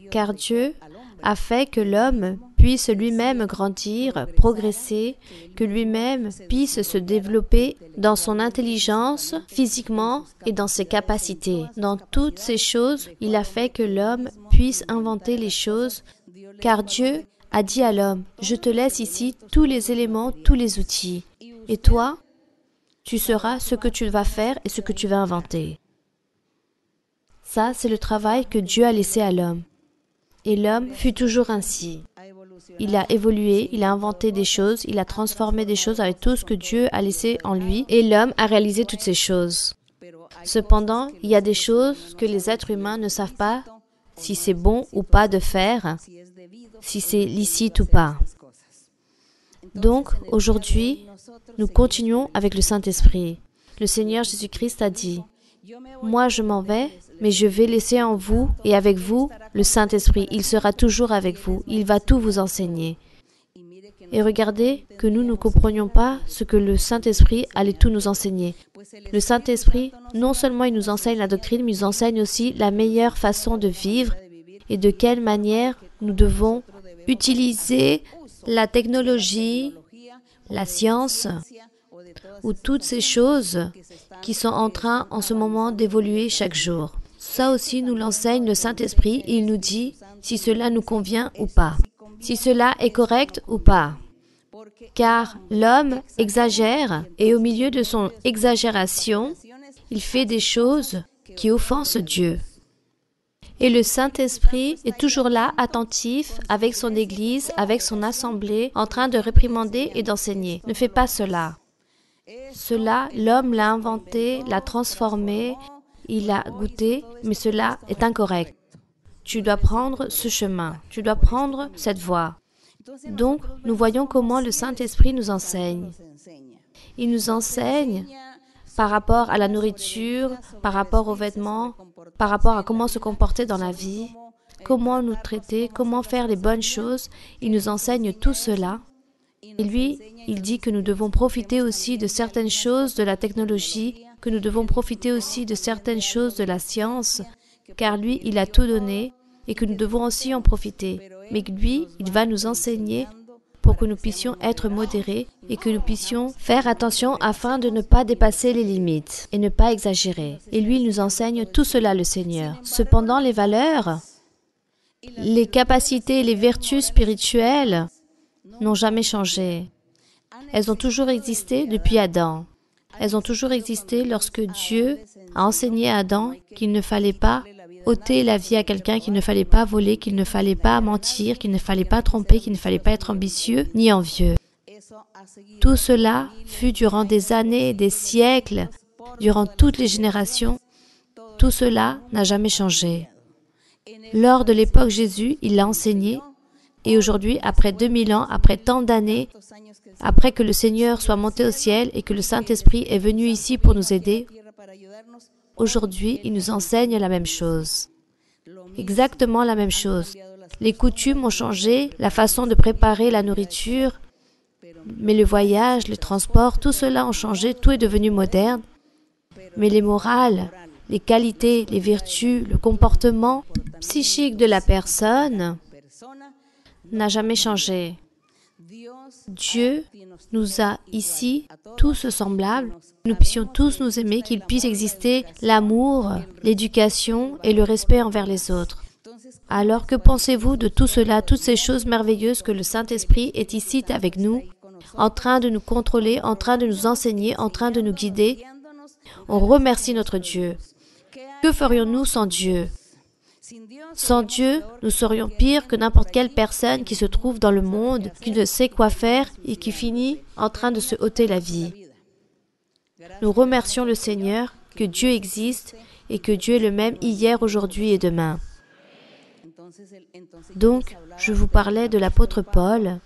Car Dieu a fait que l'homme puisse lui-même grandir, progresser, que lui-même puisse se développer dans son intelligence, physiquement et dans ses capacités. Dans toutes ces choses, il a fait que l'homme puisse inventer les choses, car Dieu a dit à l'homme, « Je te laisse ici tous les éléments, tous les outils, et toi, tu sauras ce que tu vas faire et ce que tu vas inventer. » Ça, c'est le travail que Dieu a laissé à l'homme. Et l'homme fut toujours ainsi. Il a évolué, il a inventé des choses, il a transformé des choses avec tout ce que Dieu a laissé en lui, et l'homme a réalisé toutes ces choses. Cependant, il y a des choses que les êtres humains ne savent pas si c'est bon ou pas de faire, si c'est licite ou pas. Donc, aujourd'hui, nous continuons avec le Saint-Esprit. Le Seigneur Jésus-Christ a dit, « Moi, je m'en vais, mais je vais laisser en vous et avec vous le Saint-Esprit. Il sera toujours avec vous. Il va tout vous enseigner. » Et regardez que nous ne comprenions pas ce que le Saint-Esprit allait tout nous enseigner. Le Saint-Esprit, non seulement il nous enseigne la doctrine, mais il nous enseigne aussi la meilleure façon de vivre et de quelle manière nous devons utiliser la technologie, la science, ou toutes ces choses qui sont en train en ce moment d'évoluer chaque jour. Ça aussi nous l'enseigne le Saint-Esprit et il nous dit si cela nous convient ou pas, si cela est correct ou pas. Car l'homme exagère et au milieu de son exagération, il fait des choses qui offensent Dieu. Et le Saint-Esprit est toujours là, attentif, avec son Église, avec son assemblée, en train de réprimander et d'enseigner. Ne fais pas cela. Cela, l'homme l'a inventé, l'a transformé, il l'a goûté, mais cela est incorrect. Tu dois prendre ce chemin, tu dois prendre cette voie. Donc, nous voyons comment le Saint-Esprit nous enseigne. Il nous enseigne par rapport à la nourriture, par rapport aux vêtements, par rapport à comment se comporter dans la vie, comment nous traiter, comment faire les bonnes choses. Il nous enseigne tout cela. Et lui, il dit que nous devons profiter aussi de certaines choses de la technologie, que nous devons profiter aussi de certaines choses de la science, car lui, il a tout donné et que nous devons aussi en profiter. Mais lui, il va nous enseigner pour que nous puissions être modérés et que nous puissions faire attention afin de ne pas dépasser les limites et ne pas exagérer. Et lui, il nous enseigne tout cela, le Seigneur. Cependant, les valeurs, les capacités et les vertus spirituelles n'ont jamais changé. Elles ont toujours existé depuis Adam. Elles ont toujours existé lorsque Dieu a enseigné à Adam qu'il ne fallait pas ôter la vie à quelqu'un, qu'il ne fallait pas voler, qu'il ne fallait pas mentir, qu'il ne fallait pas tromper, qu'il ne fallait pas être ambitieux ni envieux. Tout cela fut durant des années, des siècles, durant toutes les générations. Tout cela n'a jamais changé. Lors de l'époque Jésus, il l'a enseigné. Et aujourd'hui, après 2000 ans, après tant d'années, après que le Seigneur soit monté au ciel et que le Saint-Esprit est venu ici pour nous aider, aujourd'hui, il nous enseigne la même chose. Exactement la même chose. Les coutumes ont changé, la façon de préparer la nourriture, mais le voyage, le transport, tout cela a changé, tout est devenu moderne. Mais les morales, les qualités, les vertus, le comportement psychique de la personne n'a jamais changé. Dieu nous a ici tous semblables, nous puissions tous nous aimer, qu'il puisse exister l'amour, l'éducation et le respect envers les autres. Alors que pensez-vous de tout cela, toutes ces choses merveilleuses que le Saint-Esprit est ici avec nous, en train de nous contrôler, en train de nous enseigner, en train de nous guider? On remercie notre Dieu. Que ferions-nous sans Dieu? Sans Dieu, nous serions pires que n'importe quelle personne qui se trouve dans le monde, qui ne sait quoi faire et qui finit en train de se ôter la vie. Nous remercions le Seigneur que Dieu existe et que Dieu est le même hier, aujourd'hui et demain. Donc, je vous parlais de l'apôtre Paul,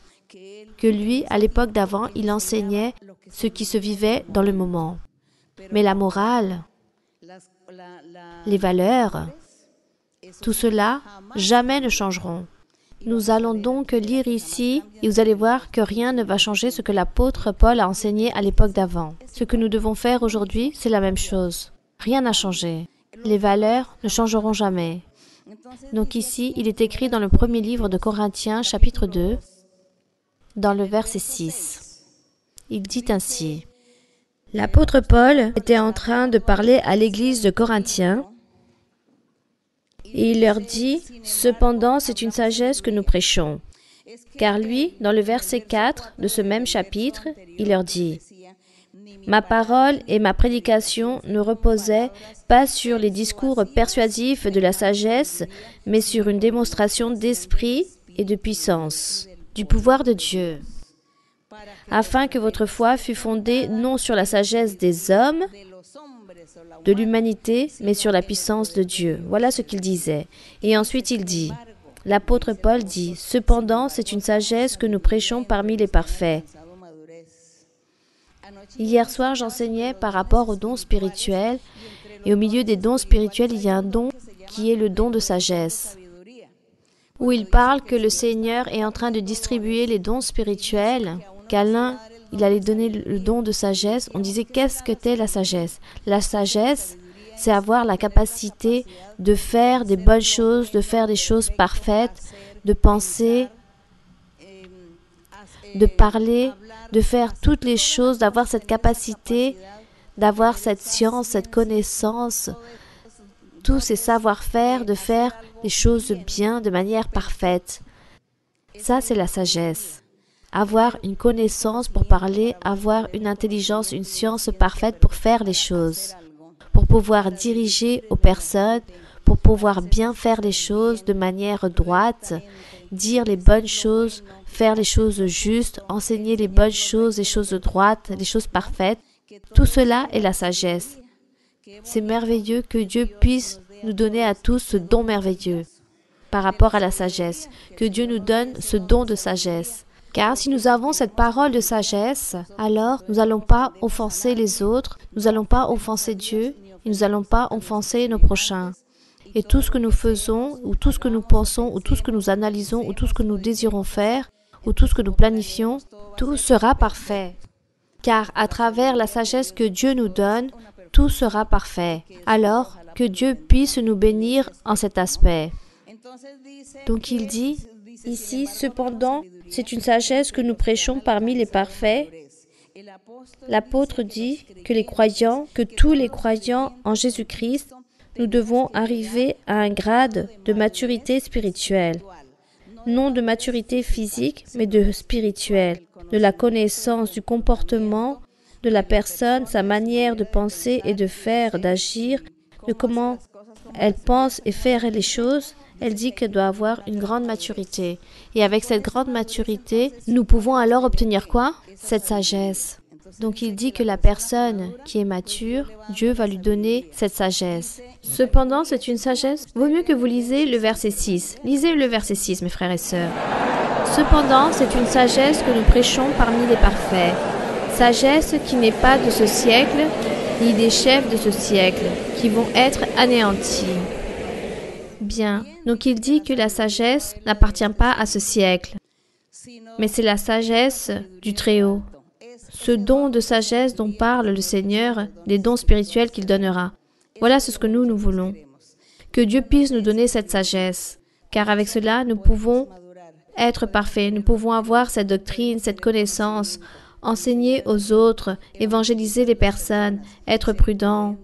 que lui, à l'époque d'avant, il enseignait ce qui se vivait dans le moment. Mais la morale, les valeurs, tout cela, jamais ne changeront. Nous allons donc lire ici et vous allez voir que rien ne va changer ce que l'apôtre Paul a enseigné à l'époque d'avant. Ce que nous devons faire aujourd'hui, c'est la même chose. Rien n'a changé. Les valeurs ne changeront jamais. Donc ici, il est écrit dans le premier livre de Corinthiens, chapitre 2, dans le verset 6. Il dit ainsi, « L'apôtre Paul était en train de parler à l'église de Corinthiens, et il leur dit, « Cependant, c'est une sagesse que nous prêchons. » Car lui, dans le verset 4 de ce même chapitre, il leur dit, « Ma parole et ma prédication ne reposaient pas sur les discours persuasifs de la sagesse, mais sur une démonstration d'esprit et de puissance, du pouvoir de Dieu, afin que votre foi fût fondée non sur la sagesse des hommes, de l'humanité, mais sur la puissance de Dieu. Voilà ce qu'il disait. Et ensuite il dit, l'apôtre Paul dit, « Cependant, c'est une sagesse que nous prêchons parmi les parfaits. » Hier soir, j'enseignais par rapport aux dons spirituels, et au milieu des dons spirituels, il y a un don qui est le don de sagesse, où il parle que le Seigneur est en train de distribuer les dons spirituels, qu'à l'un, il allait donner le don de sagesse. On disait, qu'est-ce que c'est la sagesse? La sagesse, c'est avoir la capacité de faire des bonnes choses, de faire des choses parfaites, de penser, de parler, de faire toutes les choses, d'avoir cette capacité, d'avoir cette science, cette connaissance, tous ces savoir-faire, de faire les choses bien, de manière parfaite. Ça, c'est la sagesse. Avoir une connaissance pour parler, avoir une intelligence, une science parfaite pour faire les choses, pour pouvoir diriger aux personnes, pour pouvoir bien faire les choses de manière droite, dire les bonnes choses, faire les choses justes, enseigner les bonnes choses, les choses droites, les choses parfaites. Tout cela est la sagesse. C'est merveilleux que Dieu puisse nous donner à tous ce don merveilleux par rapport à la sagesse, que Dieu nous donne ce don de sagesse. Car si nous avons cette parole de sagesse, alors nous n'allons pas offenser les autres, nous n'allons pas offenser Dieu, et nous n'allons pas offenser nos prochains. Et tout ce que nous faisons, ou tout ce que nous pensons, ou tout ce que nous analysons, ou tout ce que nous désirons faire, ou tout ce que nous planifions, tout sera parfait. Car à travers la sagesse que Dieu nous donne, tout sera parfait. Alors, que Dieu puisse nous bénir en cet aspect. Donc il dit ici, cependant, c'est une sagesse que nous prêchons parmi les parfaits. L'apôtre dit que les croyants, que tous les croyants en Jésus-Christ, nous devons arriver à un grade de maturité spirituelle. Non de maturité physique, mais de spirituelle, de la connaissance du comportement de la personne, sa manière de penser et de faire, d'agir, de comment elle pense et faire les choses. Elle dit qu'elle doit avoir une grande maturité. Et avec cette grande maturité, nous pouvons alors obtenir quoi? Cette sagesse. Donc il dit que la personne qui est mature, Dieu va lui donner cette sagesse. Cependant, c'est une sagesse. Vaut mieux que vous lisez le verset 6. Lisez le verset 6, mes frères et sœurs. Cependant, c'est une sagesse que nous prêchons parmi les parfaits. Sagesse qui n'est pas de ce siècle, ni des chefs de ce siècle, qui vont être anéantis. Bien. Donc il dit que la sagesse n'appartient pas à ce siècle, mais c'est la sagesse du Très-Haut. Ce don de sagesse dont parle le Seigneur, des dons spirituels qu'il donnera. Voilà ce que nous voulons. Que Dieu puisse nous donner cette sagesse, car avec cela, nous pouvons être parfaits, nous pouvons avoir cette doctrine, cette connaissance, enseigner aux autres, évangéliser les personnes, être prudents.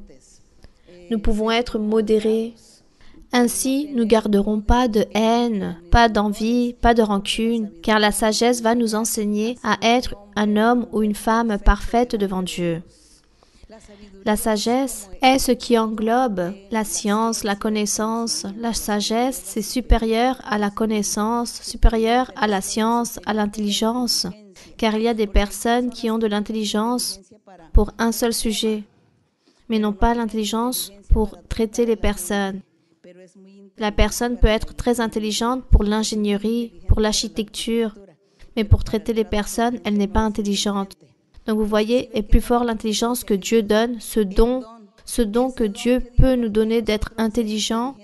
Nous pouvons être modérés. Ainsi, nous ne garderons pas de haine, pas d'envie, pas de rancune, car la sagesse va nous enseigner à être un homme ou une femme parfaite devant Dieu. La sagesse est ce qui englobe la science, la connaissance. La sagesse, c'est supérieur à la connaissance, supérieur à la science, à l'intelligence, car il y a des personnes qui ont de l'intelligence pour un seul sujet, mais n'ont pas l'intelligence pour traiter les personnes. La personne peut être très intelligente pour l'ingénierie, pour l'architecture, mais pour traiter les personnes, elle n'est pas intelligente. Donc vous voyez, est plus fort l'intelligence que Dieu donne, ce don que Dieu peut nous donner d'être intelligent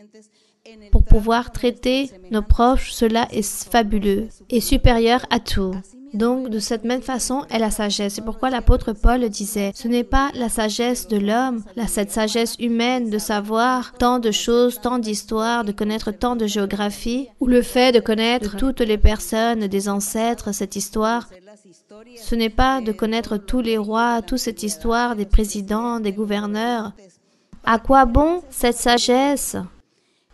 pour pouvoir traiter nos proches, cela est fabuleux et supérieur à tout. Donc, de cette même façon est la sagesse. C'est pourquoi l'apôtre Paul disait, ce n'est pas la sagesse de l'homme, cette sagesse humaine de savoir tant de choses, tant d'histoires, de connaître tant de géographie, ou le fait de connaître toutes les personnes des ancêtres, cette histoire. Ce n'est pas de connaître tous les rois, toute cette histoire des présidents, des gouverneurs. À quoi bon cette sagesse?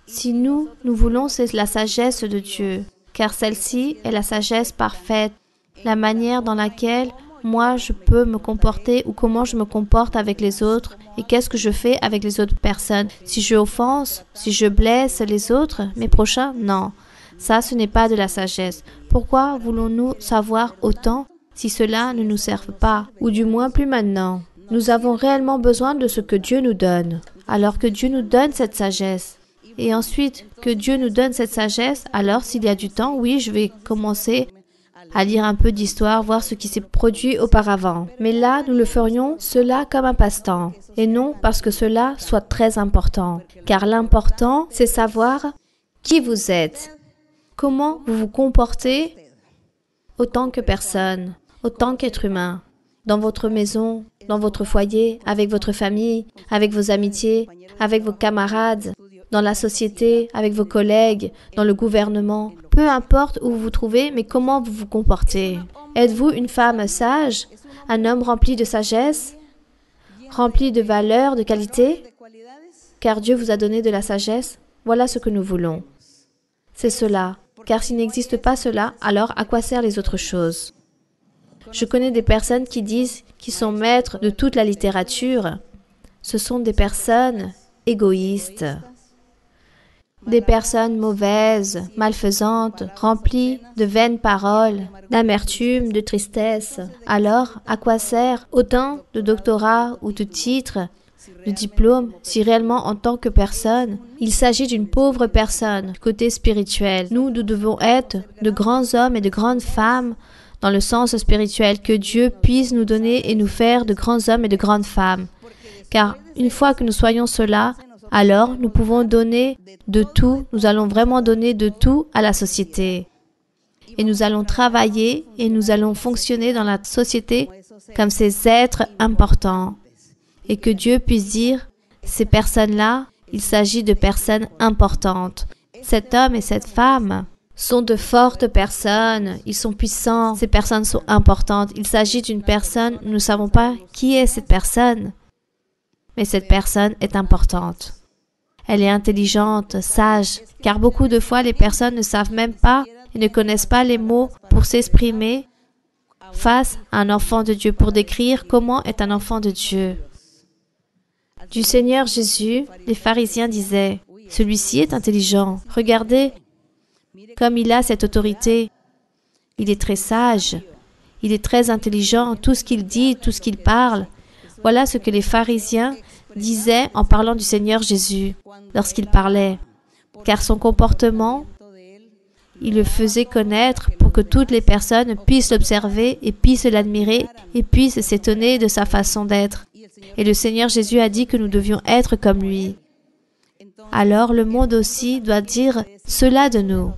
Si nous voulons, c'est la sagesse de Dieu, car celle-ci est la sagesse parfaite. La manière dans laquelle moi je peux me comporter ou comment je me comporte avec les autres et qu'est-ce que je fais avec les autres personnes. Si je offense, si je blesse les autres, mes prochains, non. Ça, ce n'est pas de la sagesse. Pourquoi voulons-nous savoir autant si cela ne nous sert pas, ou du moins plus maintenant? Nous avons réellement besoin de ce que Dieu nous donne. Alors que Dieu nous donne cette sagesse. Et ensuite, que Dieu nous donne cette sagesse, alors s'il y a du temps, oui, je vais commencer à lire un peu d'histoire, voir ce qui s'est produit auparavant. Mais là, nous le ferions cela comme un passe-temps. Et non parce que cela soit très important. Car l'important, c'est savoir qui vous êtes, comment vous vous comportez autant que personne, autant qu'être humain, dans votre maison, dans votre foyer, avec votre famille, avec vos amitiés, avec vos camarades, dans la société, avec vos collègues, dans le gouvernement. Peu importe où vous vous trouvez, mais comment vous vous comportez. Êtes-vous une femme sage, un homme rempli de sagesse, rempli de valeurs, de qualités? Car Dieu vous a donné de la sagesse, voilà ce que nous voulons. C'est cela. Car s'il n'existe pas cela, alors à quoi servent les autres choses? Je connais des personnes qui disent qu'ils sont maîtres de toute la littérature. Ce sont des personnes égoïstes, des personnes mauvaises, malfaisantes, remplies de vaines paroles, d'amertume, de tristesse. Alors, à quoi sert autant de doctorats ou de titres, de diplômes, si réellement en tant que personne, il s'agit d'une pauvre personne, du côté spirituel. Nous devons être de grands hommes et de grandes femmes dans le sens spirituel, que Dieu puisse nous donner et nous faire de grands hommes et de grandes femmes. Car une fois que nous soyons cela, alors nous pouvons donner de tout, nous allons vraiment donner de tout à la société. Et nous allons travailler et nous allons fonctionner dans la société comme ces êtres importants. Et que Dieu puisse dire, ces personnes-là, il s'agit de personnes importantes. Cet homme et cette femme sont de fortes personnes, ils sont puissants, ces personnes sont importantes. Il s'agit d'une personne, nous ne savons pas qui est cette personne, mais cette personne est importante. Elle est intelligente, sage, car beaucoup de fois les personnes ne savent même pas et ne connaissent pas les mots pour s'exprimer face à un enfant de Dieu, pour décrire comment est un enfant de Dieu. Du Seigneur Jésus, les pharisiens disaient, « Celui-ci est intelligent. Regardez comme il a cette autorité. Il est très sage. Il est très intelligent. Tout ce qu'il dit, tout ce qu'il parle. » Voilà ce que les pharisiens disaient en parlant du Seigneur Jésus lorsqu'il parlait. Car son comportement, il le faisait connaître pour que toutes les personnes puissent l'observer et puissent l'admirer et puissent s'étonner de sa façon d'être. Et le Seigneur Jésus a dit que nous devions être comme lui. Alors le monde aussi doit dire cela de nous.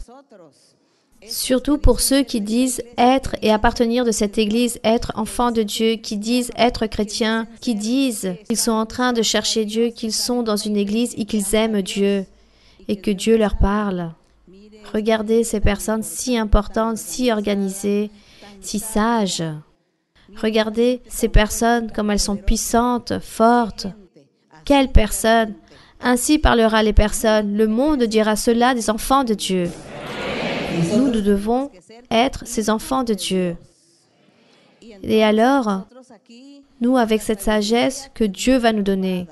Surtout pour ceux qui disent être et appartenir de cette Église, être enfants de Dieu, qui disent être chrétiens, qui disent qu'ils sont en train de chercher Dieu, qu'ils sont dans une Église et qu'ils aiment Dieu et que Dieu leur parle. Regardez ces personnes si importantes, si organisées, si sages. Regardez ces personnes comme elles sont puissantes, fortes. Quelles personnes! Ainsi parlera les personnes. Le monde dira cela des enfants de Dieu. Nous devons être ces enfants de Dieu. Et alors, nous, avec cette sagesse que Dieu va nous donner,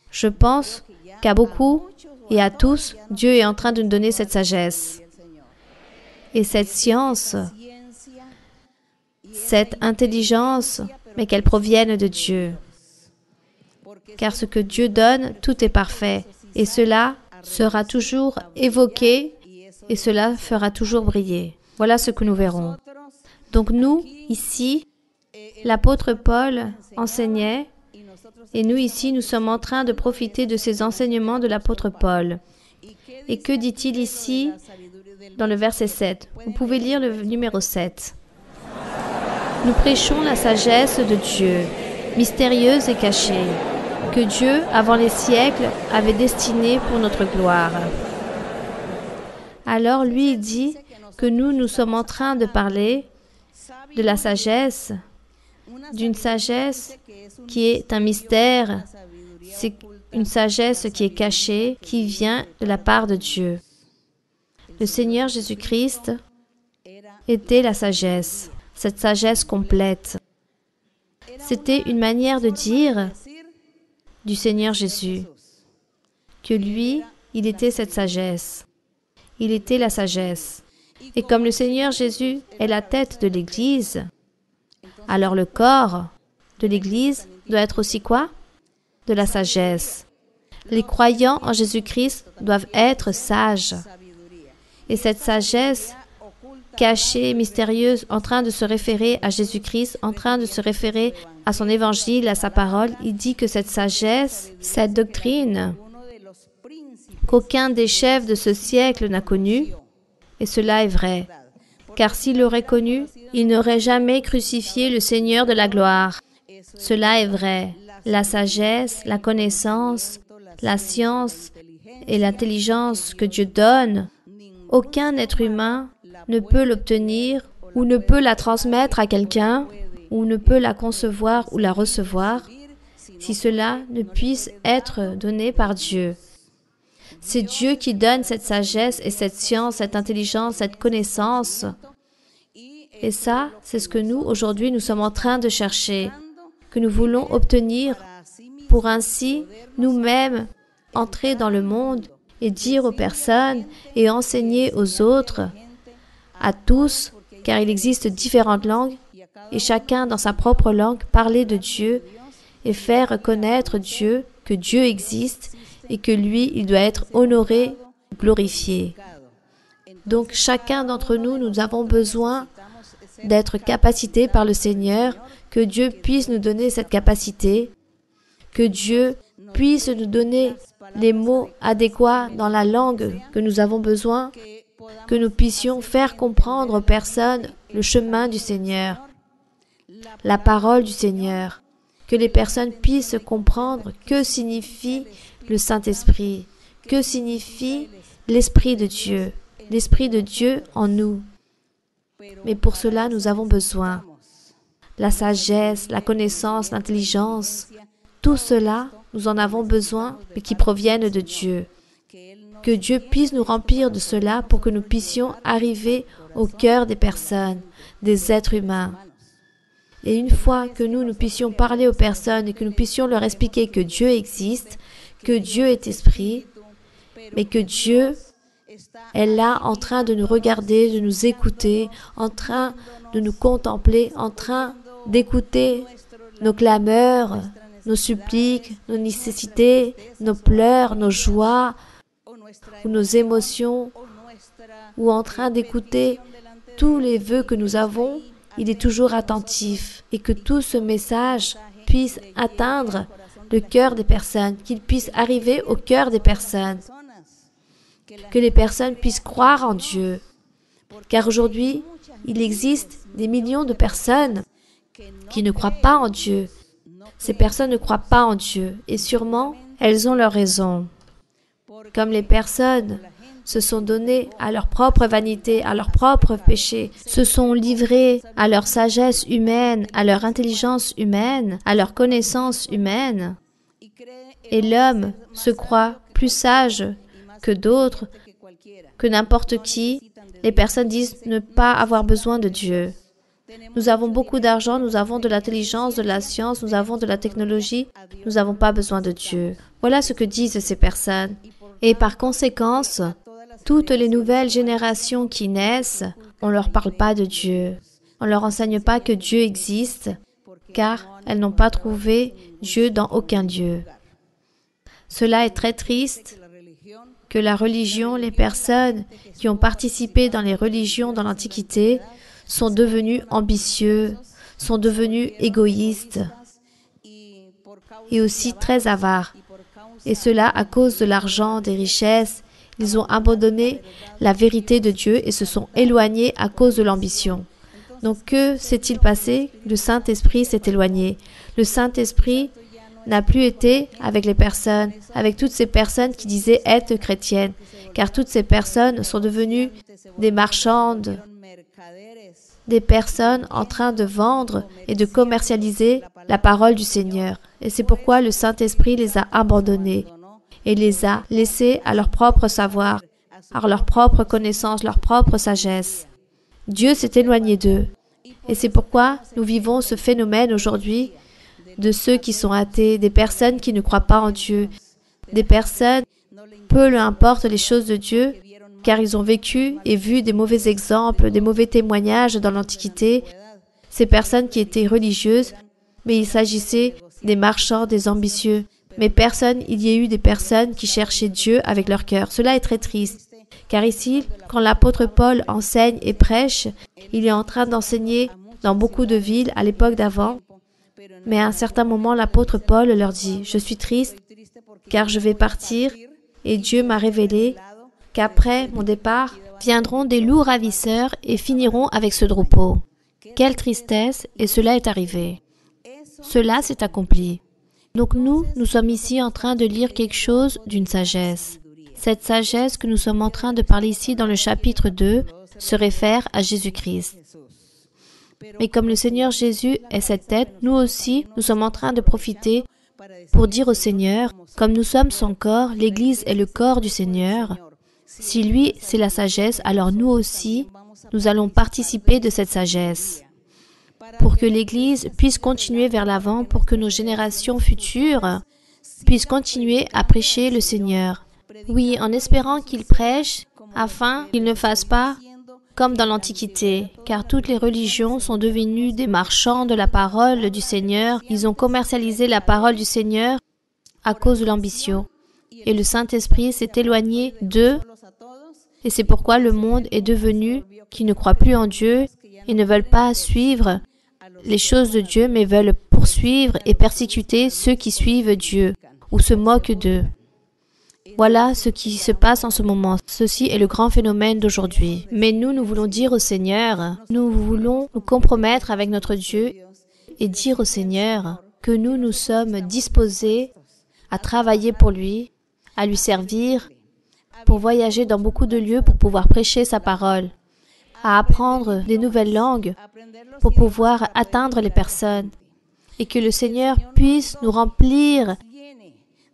je pense qu'à beaucoup et à tous, Dieu est en train de nous donner cette sagesse. Et cette science, cette intelligence, mais qu'elle provienne de Dieu. Car ce que Dieu donne, tout est parfait. Et cela sera toujours évoqué et cela fera toujours briller. Voilà ce que nous verrons. Donc nous, ici, l'apôtre Paul enseignait et nous, ici, nous sommes en train de profiter de ces enseignements de l'apôtre Paul. Et que dit-il ici dans le verset 7? Vous pouvez lire le numéro 7. Nous prêchons la sagesse de Dieu, mystérieuse et cachée, que Dieu, avant les siècles, avait destinée pour notre gloire. Alors lui dit que nous sommes en train de parler de la sagesse, d'une sagesse qui est un mystère, c'est une sagesse qui est cachée, qui vient de la part de Dieu. Le Seigneur Jésus-Christ était la sagesse, cette sagesse complète. C'était une manière de dire du Seigneur Jésus que lui, il était cette sagesse. Il était la sagesse. Et comme le Seigneur Jésus est la tête de l'Église, alors le corps de l'Église doit être aussi quoi? De la sagesse. Les croyants en Jésus-Christ doivent être sages. Et cette sagesse cachée, mystérieuse, en train de se référer à Jésus-Christ, en train de se référer à son évangile, à sa parole, il dit que cette sagesse, cette doctrine, qu'aucun des chefs de ce siècle n'a connue, et cela est vrai. Car s'il l'aurait connu, il n'aurait jamais crucifié le Seigneur de la gloire. Cela est vrai. La sagesse, la connaissance, la science et l'intelligence que Dieu donne, aucun être humain ne peut l'obtenir ou ne peut la transmettre à quelqu'un ou ne peut la concevoir ou la recevoir si cela ne puisse être donné par Dieu. C'est Dieu qui donne cette sagesse et cette science, cette intelligence, cette connaissance. Et ça, c'est ce que nous, aujourd'hui, nous sommes en train de chercher, que nous voulons obtenir pour ainsi, nous-mêmes, entrer dans le monde et dire aux personnes et enseigner aux autres, à tous, car il existe différentes langues, et chacun dans sa propre langue, parler de Dieu et faire reconnaître Dieu, que Dieu existe et que lui, il doit être honoré, glorifié. Donc, chacun d'entre nous, nous avons besoin d'être capacités par le Seigneur, que Dieu puisse nous donner cette capacité, que Dieu puisse nous donner les mots adéquats dans la langue que nous avons besoin, que nous puissions faire comprendre aux personnes le chemin du Seigneur, la parole du Seigneur, que les personnes puissent comprendre que signifie le Saint-Esprit, que signifie l'Esprit de Dieu en nous. Mais pour cela, nous avons besoin la sagesse, la connaissance, l'intelligence, tout cela, nous en avons besoin, mais qui proviennent de Dieu. Que Dieu puisse nous remplir de cela pour que nous puissions arriver au cœur des personnes, des êtres humains. Et une fois que nous puissions parler aux personnes et que nous puissions leur expliquer que Dieu existe, que Dieu est esprit, mais que Dieu est là en train de nous regarder, de nous écouter, en train de nous contempler, en train d'écouter nos clameurs, nos suppliques, nos nécessités, nos pleurs, nos joies, ou nos émotions, ou en train d'écouter tous les vœux que nous avons, il est toujours attentif et que tout ce message puisse atteindre le cœur des personnes, qu'il puisse arriver au cœur des personnes, que les personnes puissent croire en Dieu. Car aujourd'hui, il existe des millions de personnes qui ne croient pas en Dieu. Ces personnes ne croient pas en Dieu et sûrement, elles ont leur raison. Comme les personnes se sont données à leur propre vanité, à leur propre péché, se sont livrées à leur sagesse humaine, à leur intelligence humaine, à leur connaissance humaine, et l'homme se croit plus sage que d'autres, que n'importe qui, les personnes disent ne pas avoir besoin de Dieu. Nous avons beaucoup d'argent, nous avons de l'intelligence, de la science, nous avons de la technologie, nous n'avons pas besoin de Dieu. Voilà ce que disent ces personnes. Et par conséquence, toutes les nouvelles générations qui naissent, on ne leur parle pas de Dieu. On ne leur enseigne pas que Dieu existe, car elles n'ont pas trouvé Dieu dans aucun lieu. Cela est très triste que la religion, les personnes qui ont participé dans les religions dans l'Antiquité, sont devenus ambitieux, sont devenus égoïstes et aussi très avares. Et cela à cause de l'argent, des richesses. Ils ont abandonné la vérité de Dieu et se sont éloignés à cause de l'ambition. Donc que s'est-il passé? Le Saint-Esprit s'est éloigné. Le Saint-Esprit n'a plus été avec les personnes, avec toutes ces personnes qui disaient être chrétiennes, car toutes ces personnes sont devenues des marchandes, des personnes en train de vendre et de commercialiser la parole du Seigneur. Et c'est pourquoi le Saint-Esprit les a abandonnés et les a laissés à leur propre savoir, à leur propre connaissance, leur propre sagesse. Dieu s'est éloigné d'eux. Et c'est pourquoi nous vivons ce phénomène aujourd'hui de ceux qui sont athées, des personnes qui ne croient pas en Dieu, des personnes, peu leur importe les choses de Dieu, car ils ont vécu et vu des mauvais exemples, des mauvais témoignages dans l'Antiquité, ces personnes qui étaient religieuses, mais il s'agissait des marchands, des ambitieux. Mais il y a eu des personnes qui cherchaient Dieu avec leur cœur. Cela est très triste. Car ici, quand l'apôtre Paul enseigne et prêche, il est en train d'enseigner dans beaucoup de villes à l'époque d'avant. Mais à un certain moment, l'apôtre Paul leur dit, « Je suis triste car je vais partir et Dieu m'a révélé qu'après mon départ, viendront des loups ravisseurs et finiront avec ce troupeau. » Quelle tristesse, et cela est arrivé. Cela s'est accompli. Donc nous sommes ici en train de lire quelque chose d'une sagesse. Cette sagesse que nous sommes en train de parler ici dans le chapitre 2 se réfère à Jésus-Christ. Mais comme le Seigneur Jésus est cette tête, nous aussi, nous sommes en train de profiter pour dire au Seigneur, comme nous sommes son corps, l'Église est le corps du Seigneur. Si lui, c'est la sagesse, alors nous aussi, nous allons participer de cette sagesse. Pour que l'Église puisse continuer vers l'avant, pour que nos générations futures puissent continuer à prêcher le Seigneur. Oui, en espérant qu'il prêche, afin qu'il ne fasse pas comme dans l'Antiquité, car toutes les religions sont devenues des marchands de la parole du Seigneur. Ils ont commercialisé la parole du Seigneur à cause de l'ambition. Et le Saint-Esprit s'est éloigné d'eux, et c'est pourquoi le monde est devenu qui ne croit plus en Dieu et ne veulent pas suivre les choses de Dieu, mais veulent poursuivre et persécuter ceux qui suivent Dieu ou se moquent d'eux. Voilà ce qui se passe en ce moment. Ceci est le grand phénomène d'aujourd'hui. Mais nous voulons dire au Seigneur, nous voulons nous compromettre avec notre Dieu et dire au Seigneur que nous sommes disposés à travailler pour lui, à lui servir, pour voyager dans beaucoup de lieux pour pouvoir prêcher sa parole, à apprendre des nouvelles langues pour pouvoir atteindre les personnes et que le Seigneur puisse nous remplir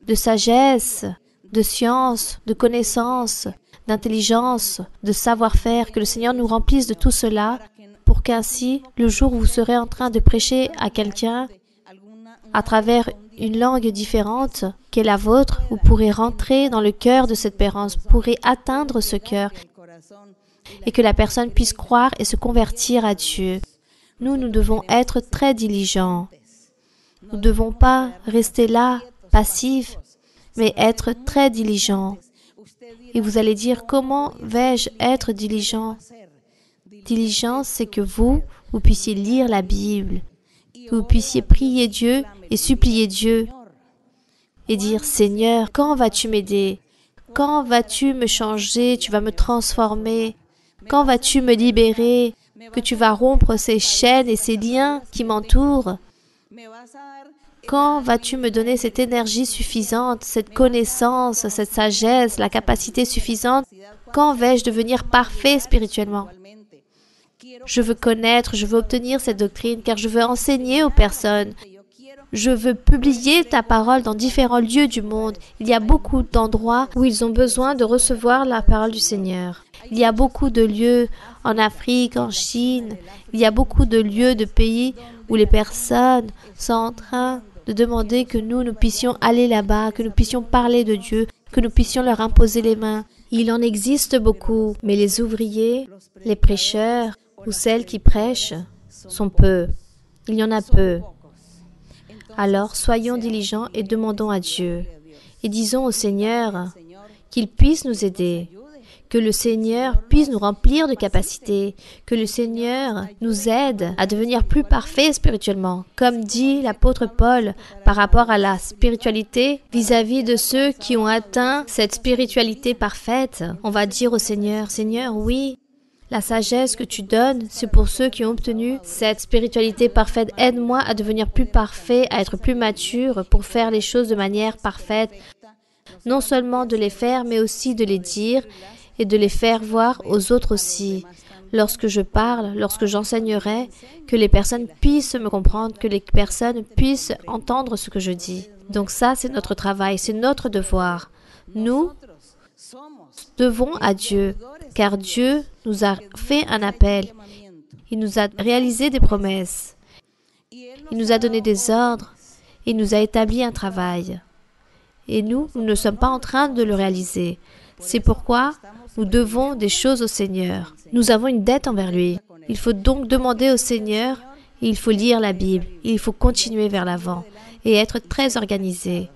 de sagesse, de science, de connaissance, d'intelligence, de savoir-faire, que le Seigneur nous remplisse de tout cela pour qu'ainsi, le jour où vous serez en train de prêcher à quelqu'un à travers une langue différente qu'est la vôtre, vous pourrez rentrer dans le cœur de cette personne, vous pourrez atteindre ce cœur et que la personne puisse croire et se convertir à Dieu. Nous devons être très diligents. Nous ne devons pas rester là, passifs, mais être très diligents. Et vous allez dire, comment vais-je être diligent? Diligence, c'est que vous puissiez lire la Bible, que vous puissiez prier Dieu et supplier Dieu et dire, Seigneur, quand vas-tu m'aider? Quand vas-tu me changer? Tu vas me transformer? Quand vas-tu me libérer? Que tu vas rompre ces chaînes et ces liens qui m'entourent? Quand vas-tu me donner cette énergie suffisante, cette connaissance, cette sagesse, la capacité suffisante? Quand vais-je devenir parfait spirituellement? Je veux connaître, je veux obtenir cette doctrine, car je veux enseigner aux personnes. Je veux publier ta parole dans différents lieux du monde. Il y a beaucoup d'endroits où ils ont besoin de recevoir la parole du Seigneur. Il y a beaucoup de lieux en Afrique, en Chine. Il y a beaucoup de lieux, de pays où les personnes sont en train de demander que nous puissions aller là-bas, que nous puissions parler de Dieu, que nous puissions leur imposer les mains. Il en existe beaucoup, mais les ouvriers, les prêcheurs ou celles qui prêchent sont peu. Il y en a peu. Alors, soyons diligents et demandons à Dieu. Et disons au Seigneur qu'il puisse nous aider, que le Seigneur puisse nous remplir de capacités, que le Seigneur nous aide à devenir plus parfaits spirituellement. Comme dit l'apôtre Paul par rapport à la spiritualité vis-à-vis de ceux qui ont atteint cette spiritualité parfaite, on va dire au Seigneur, Seigneur, oui, la sagesse que tu donnes, c'est pour ceux qui ont obtenu cette spiritualité parfaite. Aide-moi à devenir plus parfait, à être plus mature pour faire les choses de manière parfaite. Non seulement de les faire, mais aussi de les dire et de les faire voir aux autres aussi. Lorsque je parle, lorsque j'enseignerai, que les personnes puissent me comprendre, que les personnes puissent entendre ce que je dis. Donc ça, c'est notre travail, c'est notre devoir. Nous devons à Dieu, car Dieu nous a fait un appel. Il nous a réalisé des promesses. Il nous a donné des ordres. Il nous a établi un travail. Et nous ne sommes pas en train de le réaliser. C'est pourquoi nous devons des choses au Seigneur. Nous avons une dette envers lui. Il faut donc demander au Seigneur, et il faut lire la Bible, et il faut continuer vers l'avant. et être très organisé,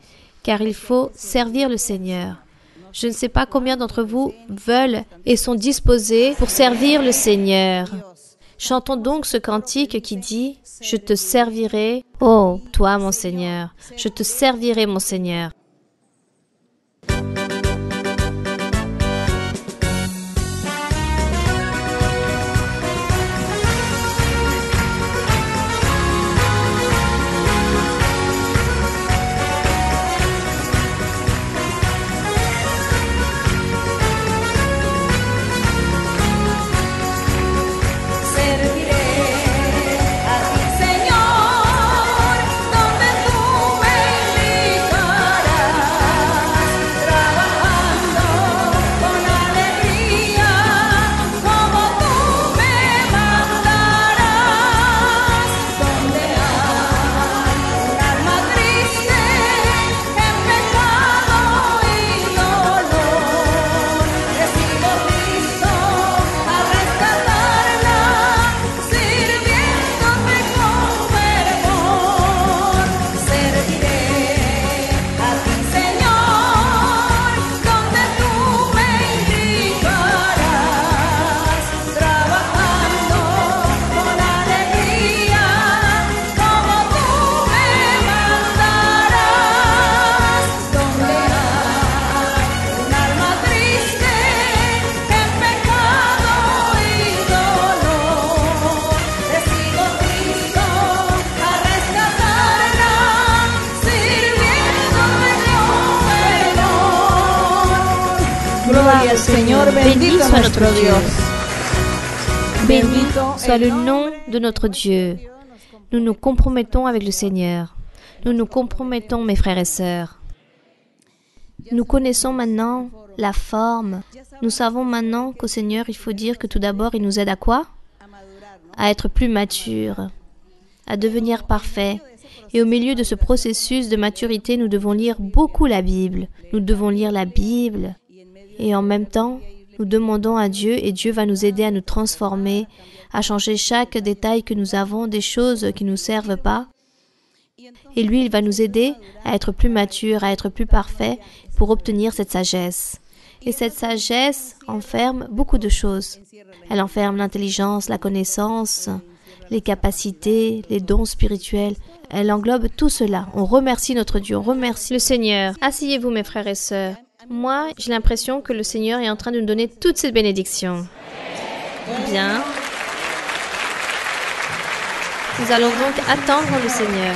car il faut servir le Seigneur. Je ne sais pas combien d'entre vous veulent et sont disposés pour servir le Seigneur. Chantons donc ce cantique qui dit « Je te servirai, ô toi mon Seigneur, je te servirai mon Seigneur ». Gloria al Señor, bendito soit nuestro notre Dieu. Dios. Béni soit le nom de notre Dieu. Nous nous compromettons avec le Seigneur. Nous nous compromettons, mes frères et sœurs. Nous connaissons maintenant la forme. Nous savons maintenant qu'au Seigneur, il faut dire que tout d'abord, il nous aide à quoi? À être plus matures, à devenir parfaits. Et au milieu de ce processus de maturité, nous devons lire beaucoup la Bible. Nous devons lire la Bible. Et en même temps, nous demandons à Dieu et Dieu va nous aider à nous transformer, à changer chaque détail que nous avons, des choses qui ne nous servent pas. Et lui, il va nous aider à être plus matures, à être plus parfaits pour obtenir cette sagesse. Et cette sagesse enferme beaucoup de choses. Elle enferme l'intelligence, la connaissance, les capacités, les dons spirituels. Elle englobe tout cela. On remercie notre Dieu, on remercie le Seigneur. Asseyez-vous, mes frères et sœurs. Moi, j'ai l'impression que le Seigneur est en train de nous donner toutes ces bénédictions. Bien. Nous allons donc attendre le Seigneur.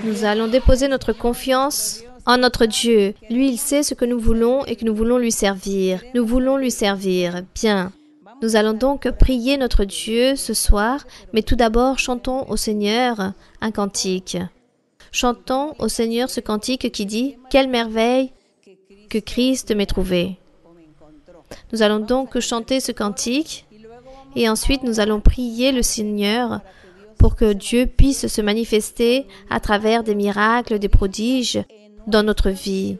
Nous allons déposer notre confiance en notre Dieu. Lui, il sait ce que nous voulons et que nous voulons lui servir. Nous voulons lui servir. Bien. Nous allons donc prier notre Dieu ce soir, mais tout d'abord, chantons au Seigneur un cantique. Chantons au Seigneur ce cantique qui dit « Quelle merveille que Christ m'ait trouvé ». Nous allons donc chanter ce cantique et ensuite nous allons prier le Seigneur pour que Dieu puisse se manifester à travers des miracles, des prodiges dans notre vie,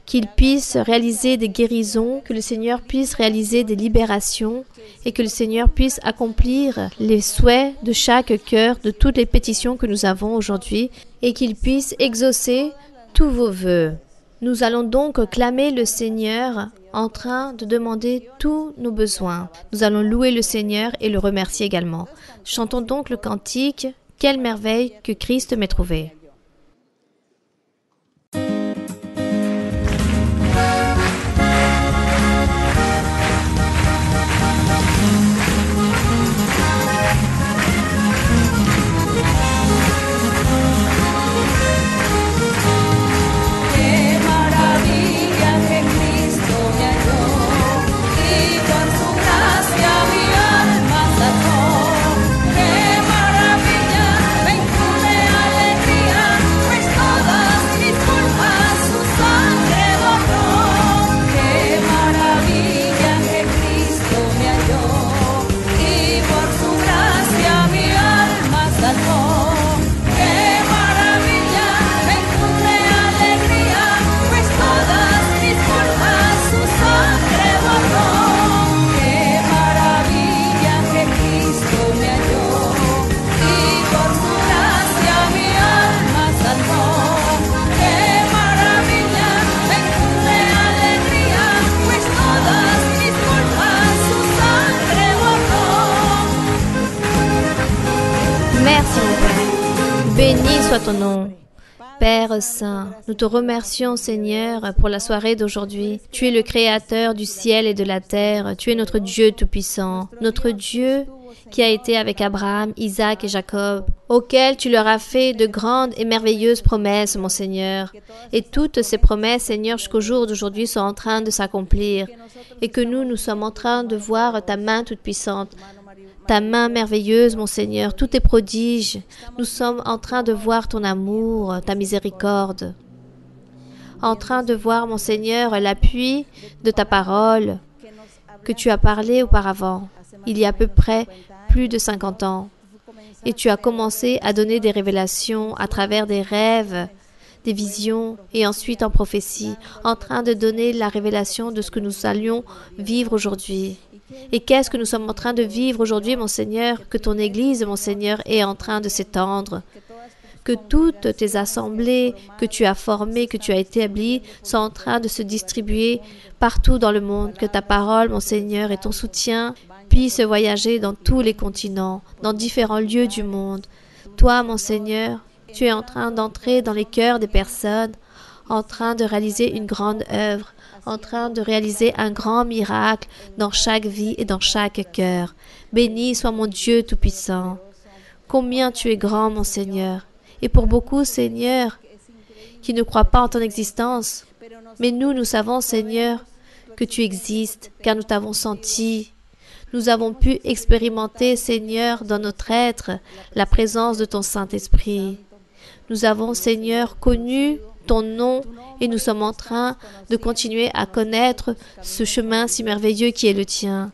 qu'il puisse réaliser des guérisons, que le Seigneur puisse réaliser des libérations et que le Seigneur puisse accomplir les souhaits de chaque cœur, de toutes les pétitions que nous avons aujourd'hui et qu'il puisse exaucer tous vos vœux. Nous allons donc clamer le Seigneur en train de demander tous nos besoins. Nous allons louer le Seigneur et le remercier également. Chantons donc le cantique « Quelle merveille que Christ m'ait trouvé ». Qué maravilla, me infunde alegría. soit ton nom. Père Saint, nous te remercions, Seigneur, pour la soirée d'aujourd'hui. Tu es le Créateur du ciel et de la terre. Tu es notre Dieu Tout-Puissant, notre Dieu qui a été avec Abraham, Isaac et Jacob, auquel tu leur as fait de grandes et merveilleuses promesses, mon Seigneur. Et toutes ces promesses, Seigneur, jusqu'au jour d'aujourd'hui, sont en train de s'accomplir. Et que nous sommes en train de voir ta main toute-puissante, ta main merveilleuse, mon Seigneur, tous tes prodiges. Nous sommes en train de voir ton amour, ta miséricorde. En train de voir, mon Seigneur, l'appui de ta parole que tu as parlé auparavant, il y a à peu près plus de 50 ans. Et tu as commencé à donner des révélations à travers des rêves, des visions et ensuite en prophétie, en train de donner la révélation de ce que nous allions vivre aujourd'hui. Et qu'est-ce que nous sommes en train de vivre aujourd'hui, mon Seigneur, que ton Église, mon Seigneur, est en train de s'étendre, que toutes tes assemblées que tu as formées, que tu as établies, sont en train de se distribuer partout dans le monde, que ta parole, mon Seigneur, et ton soutien puissent voyager dans tous les continents, dans différents lieux du monde. Toi, mon Seigneur, tu es en train d'entrer dans les cœurs des personnes, en train de réaliser une grande œuvre, en train de réaliser un grand miracle dans chaque vie et dans chaque cœur. Béni soit mon Dieu Tout-Puissant. Combien tu es grand, mon Seigneur. Et pour beaucoup, Seigneur, qui ne croient pas en ton existence, mais nous savons, Seigneur, que tu existes, car nous t'avons senti. Nous avons pu expérimenter, Seigneur, dans notre être, la présence de ton Saint-Esprit. Nous avons, Seigneur, connu ton nom et nous sommes en train de continuer à connaître ce chemin si merveilleux qui est le tien,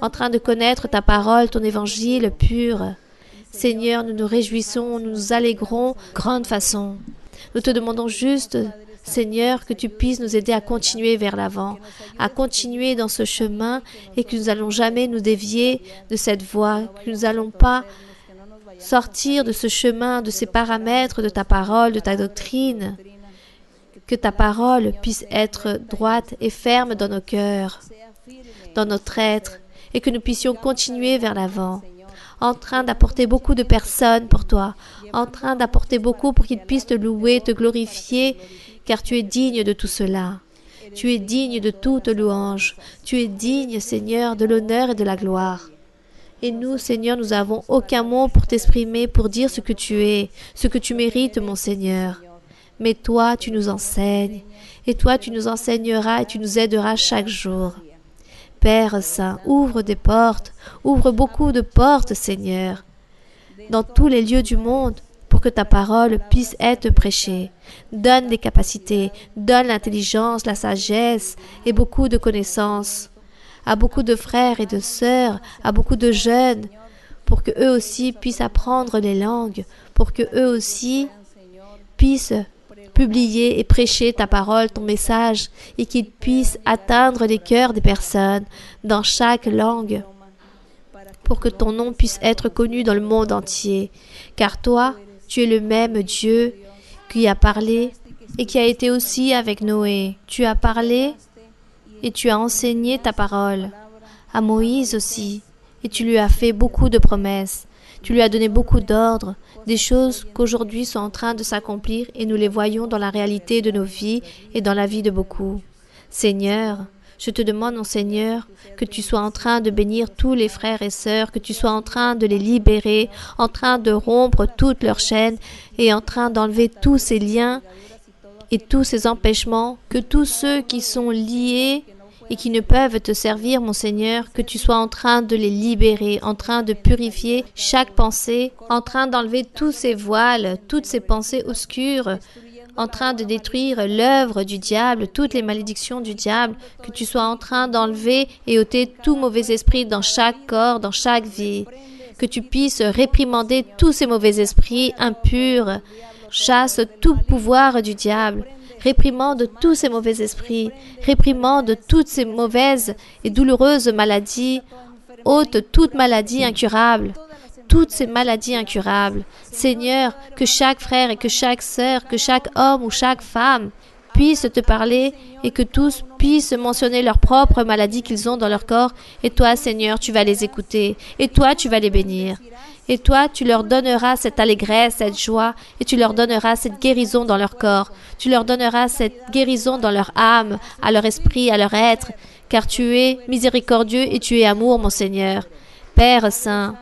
en train de connaître ta parole, ton évangile pur. Seigneur, nous nous réjouissons, nous nous allégrons de grande façon. Nous te demandons juste, Seigneur, que tu puisses nous aider à continuer vers l'avant, à continuer dans ce chemin et que nous n'allons jamais nous dévier de cette voie, que nous n'allons pas sortir de ce chemin, de ces paramètres de ta parole, de ta doctrine, que ta parole puisse être droite et ferme dans nos cœurs, dans notre être, et que nous puissions continuer vers l'avant, en train d'apporter beaucoup de personnes pour toi, en train d'apporter beaucoup pour qu'ils puissent te louer, te glorifier, car tu es digne de tout cela. Tu es digne de toute louange. Tu es digne, Seigneur, de l'honneur et de la gloire. Et nous, Seigneur, nous n'avons aucun mot pour t'exprimer, pour dire ce que tu es, ce que tu mérites, mon Seigneur. Mais toi, tu nous enseignes, et toi, tu nous enseigneras et tu nous aideras chaque jour. Père Saint, ouvre des portes, ouvre beaucoup de portes, Seigneur, dans tous les lieux du monde, pour que ta parole puisse être prêchée. Donne des capacités, donne l'intelligence, la sagesse et beaucoup de connaissances à beaucoup de frères et de sœurs, à beaucoup de jeunes, pour que eux aussi puissent apprendre les langues, pour que eux aussi puissent publier et prêcher ta parole, ton message, et qu'ils puissent atteindre les cœurs des personnes dans chaque langue, pour que ton nom puisse être connu dans le monde entier. Car toi, tu es le même Dieu qui a parlé et qui a été aussi avec Noé. Tu as parlé et tu as enseigné ta parole à Moïse aussi, et tu lui as fait beaucoup de promesses. Tu lui as donné beaucoup d'ordres, des choses qu'aujourd'hui sont en train de s'accomplir et nous les voyons dans la réalité de nos vies et dans la vie de beaucoup. Seigneur, je te demande, mon Seigneur, que tu sois en train de bénir tous les frères et sœurs, que tu sois en train de les libérer, en train de rompre toutes leurs chaînes et en train d'enlever tous ces liens et tous ces empêchements, que tous ceux qui sont liés et qui ne peuvent te servir, mon Seigneur, que tu sois en train de les libérer, en train de purifier chaque pensée, en train d'enlever tous ces voiles, toutes ces pensées obscures, en train de détruire l'œuvre du diable, toutes les malédictions du diable, que tu sois en train d'enlever et ôter tout mauvais esprit dans chaque corps, dans chaque vie, que tu puisses réprimander tous ces mauvais esprits impurs, chasse tout pouvoir du diable, réprimande tous ces mauvais esprits, réprimande toutes ces mauvaises et douloureuses maladies, ôte toute maladie incurable, toutes ces maladies incurables. Seigneur, que chaque frère et que chaque sœur, que chaque homme ou chaque femme puisse te parler et que tous puissent mentionner leurs propres maladies qu'ils ont dans leur corps. Et toi, Seigneur, tu vas les écouter et toi, tu vas les bénir. Et toi, tu leur donneras cette allégresse, cette joie, et tu leur donneras cette guérison dans leur corps. Tu leur donneras cette guérison dans leur âme, à leur esprit, à leur être, car tu es miséricordieux et tu es amour, mon Seigneur. Père Saint,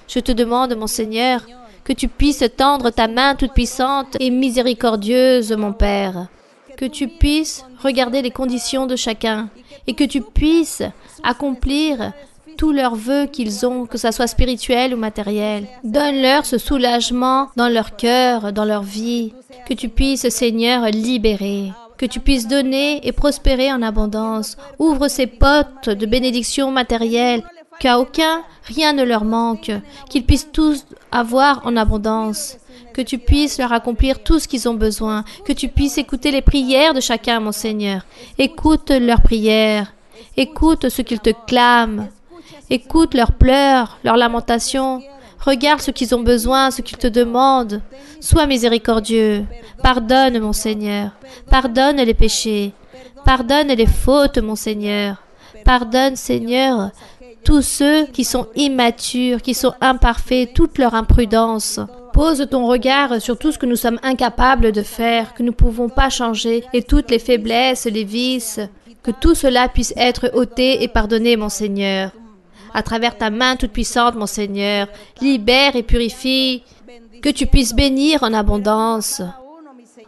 je te demande, mon Seigneur, que tu puisses tendre ta main toute puissante et miséricordieuse, mon Père. Que tu puisses regarder les conditions de chacun et que tu puisses accomplir tous leurs vœux qu'ils ont, que ça soit spirituel ou matériel. Donne-leur ce soulagement dans leur cœur, dans leur vie. Que tu puisses, Seigneur, libérer. Que tu puisses donner et prospérer en abondance. Ouvre ces portes de bénédiction matérielle, qu'à aucun rien ne leur manque, qu'ils puissent tous avoir en abondance. Que tu puisses leur accomplir tout ce qu'ils ont besoin. Que tu puisses écouter les prières de chacun, mon Seigneur. Écoute leurs prières. Écoute ce qu'ils te clament. Écoute leurs pleurs, leurs lamentations. Regarde ce qu'ils ont besoin, ce qu'ils te demandent. Sois miséricordieux. Pardonne, mon Seigneur. Pardonne les péchés. Pardonne les fautes, mon Seigneur. Pardonne, Seigneur, tous ceux qui sont immatures, qui sont imparfaits, toute leur imprudence. Pose ton regard sur tout ce que nous sommes incapables de faire, que nous ne pouvons pas changer, et toutes les faiblesses, les vices. Que tout cela puisse être ôté et pardonné, mon Seigneur. À travers ta main toute puissante, mon Seigneur, libère et purifie, que tu puisses bénir en abondance,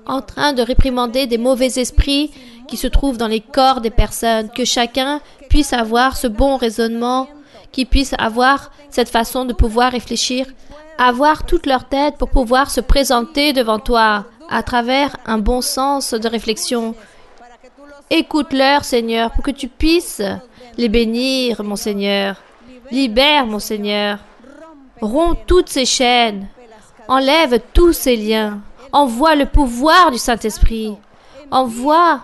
en train de réprimander des mauvais esprits qui se trouvent dans les corps des personnes, que chacun puisse avoir ce bon raisonnement, qu'il puisse avoir cette façon de pouvoir réfléchir, avoir toute leur tête pour pouvoir se présenter devant toi à travers un bon sens de réflexion. Écoute-leur, Seigneur, pour que tu puisses les bénir, mon Seigneur. Libère, mon Seigneur. Romps toutes ces chaînes. Enlève tous ces liens. Envoie le pouvoir du Saint-Esprit. Envoie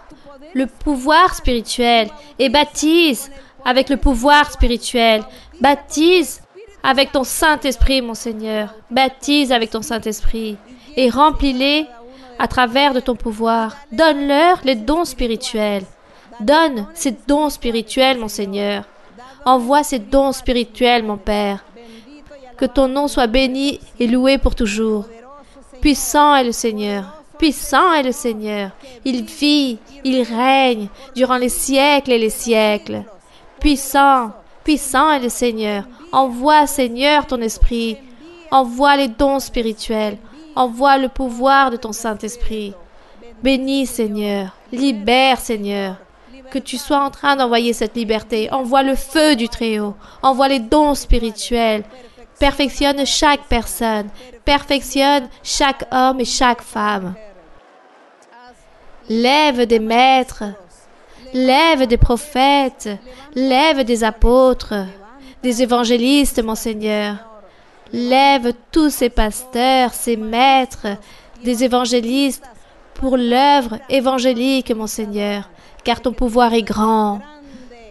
le pouvoir spirituel et baptise avec le pouvoir spirituel. Baptise avec ton Saint-Esprit, mon Seigneur. Baptise avec ton Saint-Esprit et remplis-les à travers de ton pouvoir. Donne-leur les dons spirituels. Donne ces dons spirituels, mon Seigneur. Envoie ces dons spirituels, mon Père. Que ton nom soit béni et loué pour toujours. Puissant est le Seigneur. Puissant est le Seigneur. Il vit, il règne durant les siècles et les siècles. Puissant, puissant est le Seigneur. Envoie, Seigneur, ton esprit. Envoie les dons spirituels. Envoie le pouvoir de ton Saint-Esprit. Bénis, Seigneur. Libère, Seigneur. Que tu sois en train d'envoyer cette liberté. Envoie le feu du Très-Haut. Envoie les dons spirituels. Perfectionne chaque personne. Perfectionne chaque homme et chaque femme. Lève des maîtres. Lève des prophètes. Lève des apôtres. Des évangélistes, mon Seigneur. Lève tous ces pasteurs, ces maîtres, des évangélistes pour l'œuvre évangélique, mon Seigneur. Car ton pouvoir est grand.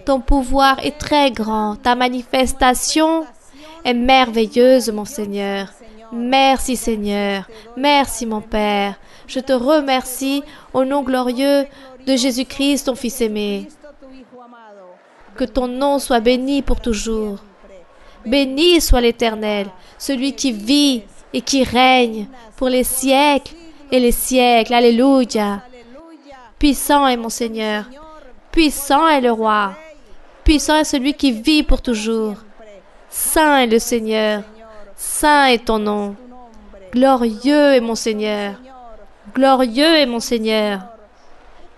Ton pouvoir est très grand. Ta manifestation est merveilleuse, mon Seigneur. Merci, Seigneur. Merci, mon Père. Je te remercie au nom glorieux de Jésus-Christ, ton Fils aimé. Que ton nom soit béni pour toujours. Béni soit l'Éternel, celui qui vit et qui règne pour les siècles et les siècles. Alléluia. Puissant est mon Seigneur. Puissant est le Roi. Puissant est celui qui vit pour toujours. Saint est le Seigneur. Saint est ton nom. Glorieux est mon Seigneur. Glorieux est mon Seigneur.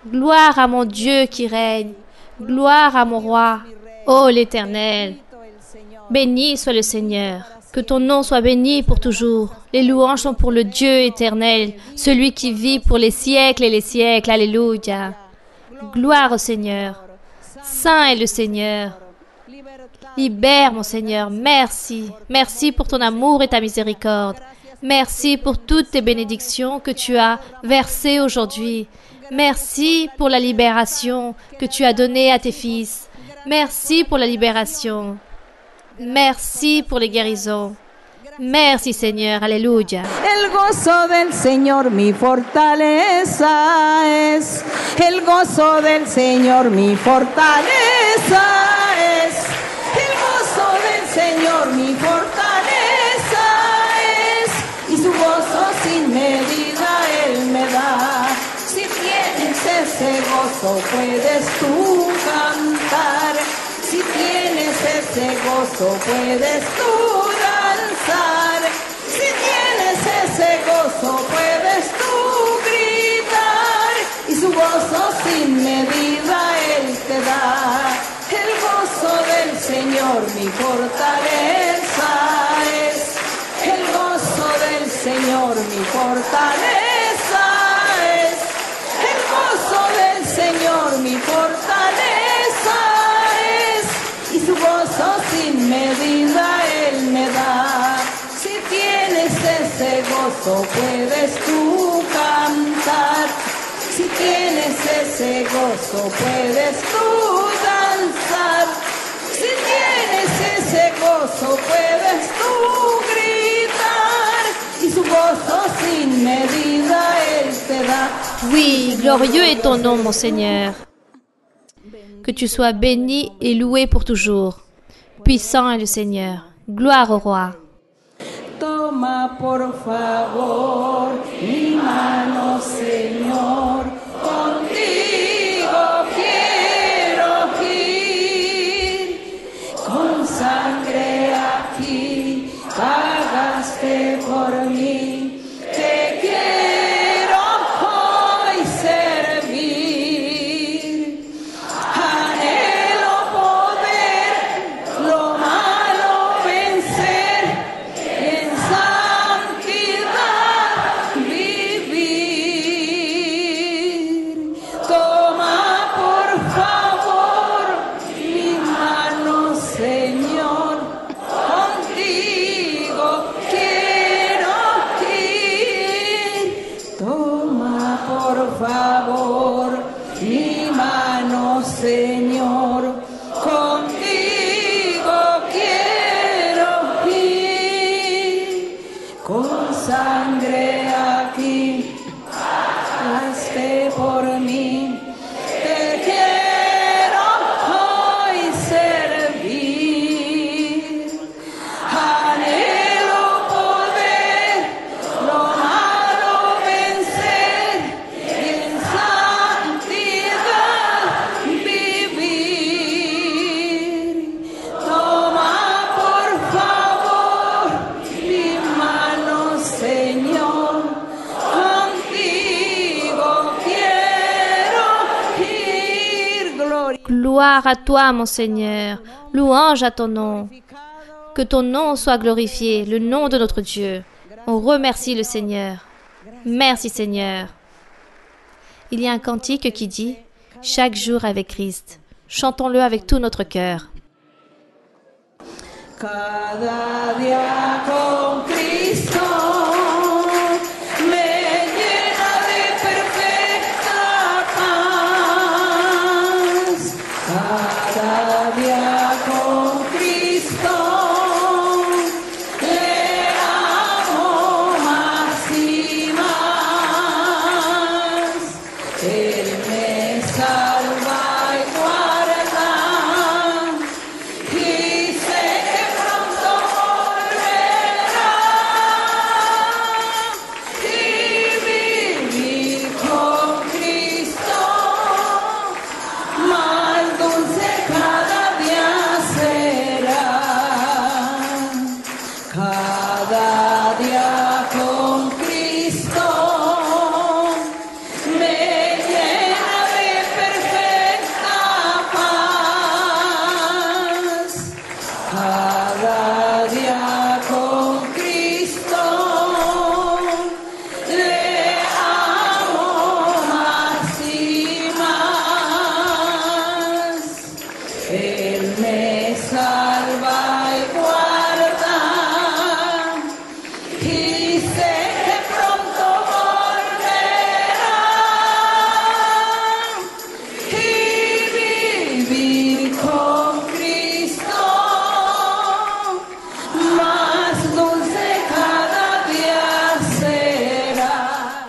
Gloire à mon Dieu qui règne. Gloire à mon Roi. Ô l'Éternel. Béni soit le Seigneur. Que ton nom soit béni pour toujours. Les louanges sont pour le Dieu éternel, celui qui vit pour les siècles et les siècles. Alléluia. Gloire au Seigneur. Saint est le Seigneur. Libère, mon Seigneur. Merci. Merci pour ton amour et ta miséricorde. Merci pour toutes tes bénédictions que tu as versées aujourd'hui. Merci pour la libération que tu as donnée à tes fils. Merci pour la libération. Merci pour les guérisons. Merci, Seigneur. Alléluia. El gozo del Señor mi fortaleza es. El gozo del Señor mi fortaleza es. El gozo del Señor mi fortaleza ese gozo puedes tú cantar. Si tienes ese gozo puedes tú danzar. Si tienes ese gozo puedes tú gritar. Y su gozo sin medida Él te da. El gozo del Señor mi fortaleza es. El gozo del Señor mi fortaleza es. El gozo del Señor mi fortaleza es. Y su gozo sin medida Él me da. Si tienes ese gozo puedes tú cantar. Si tienes ese gozo puedes tú danzar. Si tienes ese gozo puedes tú gritar. Y su gozo sin medida Él te da. Oui, glorieux est ton nom, mon Seigneur. Que tu sois béni et loué pour toujours. Puissant est le Seigneur. Gloire au roi. Toma por favor mi mano, Señor, contigo quiero ir. Con sangre aquí pagaste por mí. Te quiero hoy servir. Anhelo poder lo malo vencer. En santidad vivir. Toma por favor mi mano, Señor, contigo quiero ir. Toma por favor mi mano, Señor, contigo quiero ir. Con sangre aquí pagaste por mí. Te quiero hoy servir. Anhelo poder lo malo vencer y en santidad vivir. Toma por favor mi mano, Señor, contigo quiero ir. Gloria. Gloire à toi, mon Seigneur. Louange à ton nom. Que ton nom soit glorifié, le nom de notre Dieu. On remercie le Seigneur. Merci, Seigneur. Il y a un cantique qui dit « Chaque jour avec Christ ». Chantons-le avec tout notre cœur. Cada día con Cristo me llena de perfecta paz. Cada día con Cristo le amo más y más. Él me salva y guarda. Y sé que pronto volverá y vivir con Cristo. Más dulce cada día será. Cada día con Cristo me llena de perfecta paz. Cada día con Cristo le amo más y más. Él me salva y guarda. Y sé que pronto volverá y vivir con Cristo. Más dulce cada día será.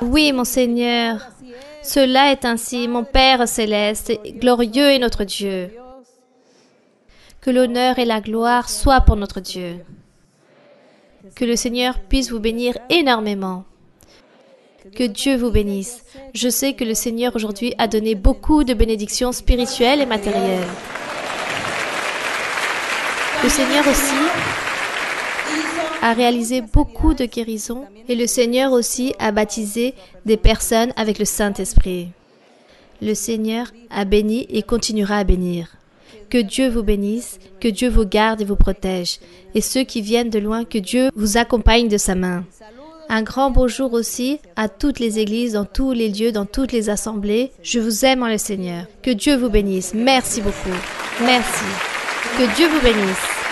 Oui, mon Seigneur. Cela est ainsi, mon Père céleste, glorieux est notre Dieu. Que l'honneur et la gloire soient pour notre Dieu. Que le Seigneur puisse vous bénir énormément. Que Dieu vous bénisse. Je sais que le Seigneur aujourd'hui a donné beaucoup de bénédictions spirituelles et matérielles. Le Seigneur aussi a réalisé beaucoup de guérisons et le Seigneur aussi a baptisé des personnes avec le Saint-Esprit. Le Seigneur a béni et continuera à bénir. Que Dieu vous bénisse, que Dieu vous garde et vous protège. Et ceux qui viennent de loin, que Dieu vous accompagne de sa main. Un grand bonjour aussi à toutes les églises, dans tous les lieux, dans toutes les assemblées. Je vous aime en le Seigneur. Que Dieu vous bénisse. Merci beaucoup. Merci. Que Dieu vous bénisse.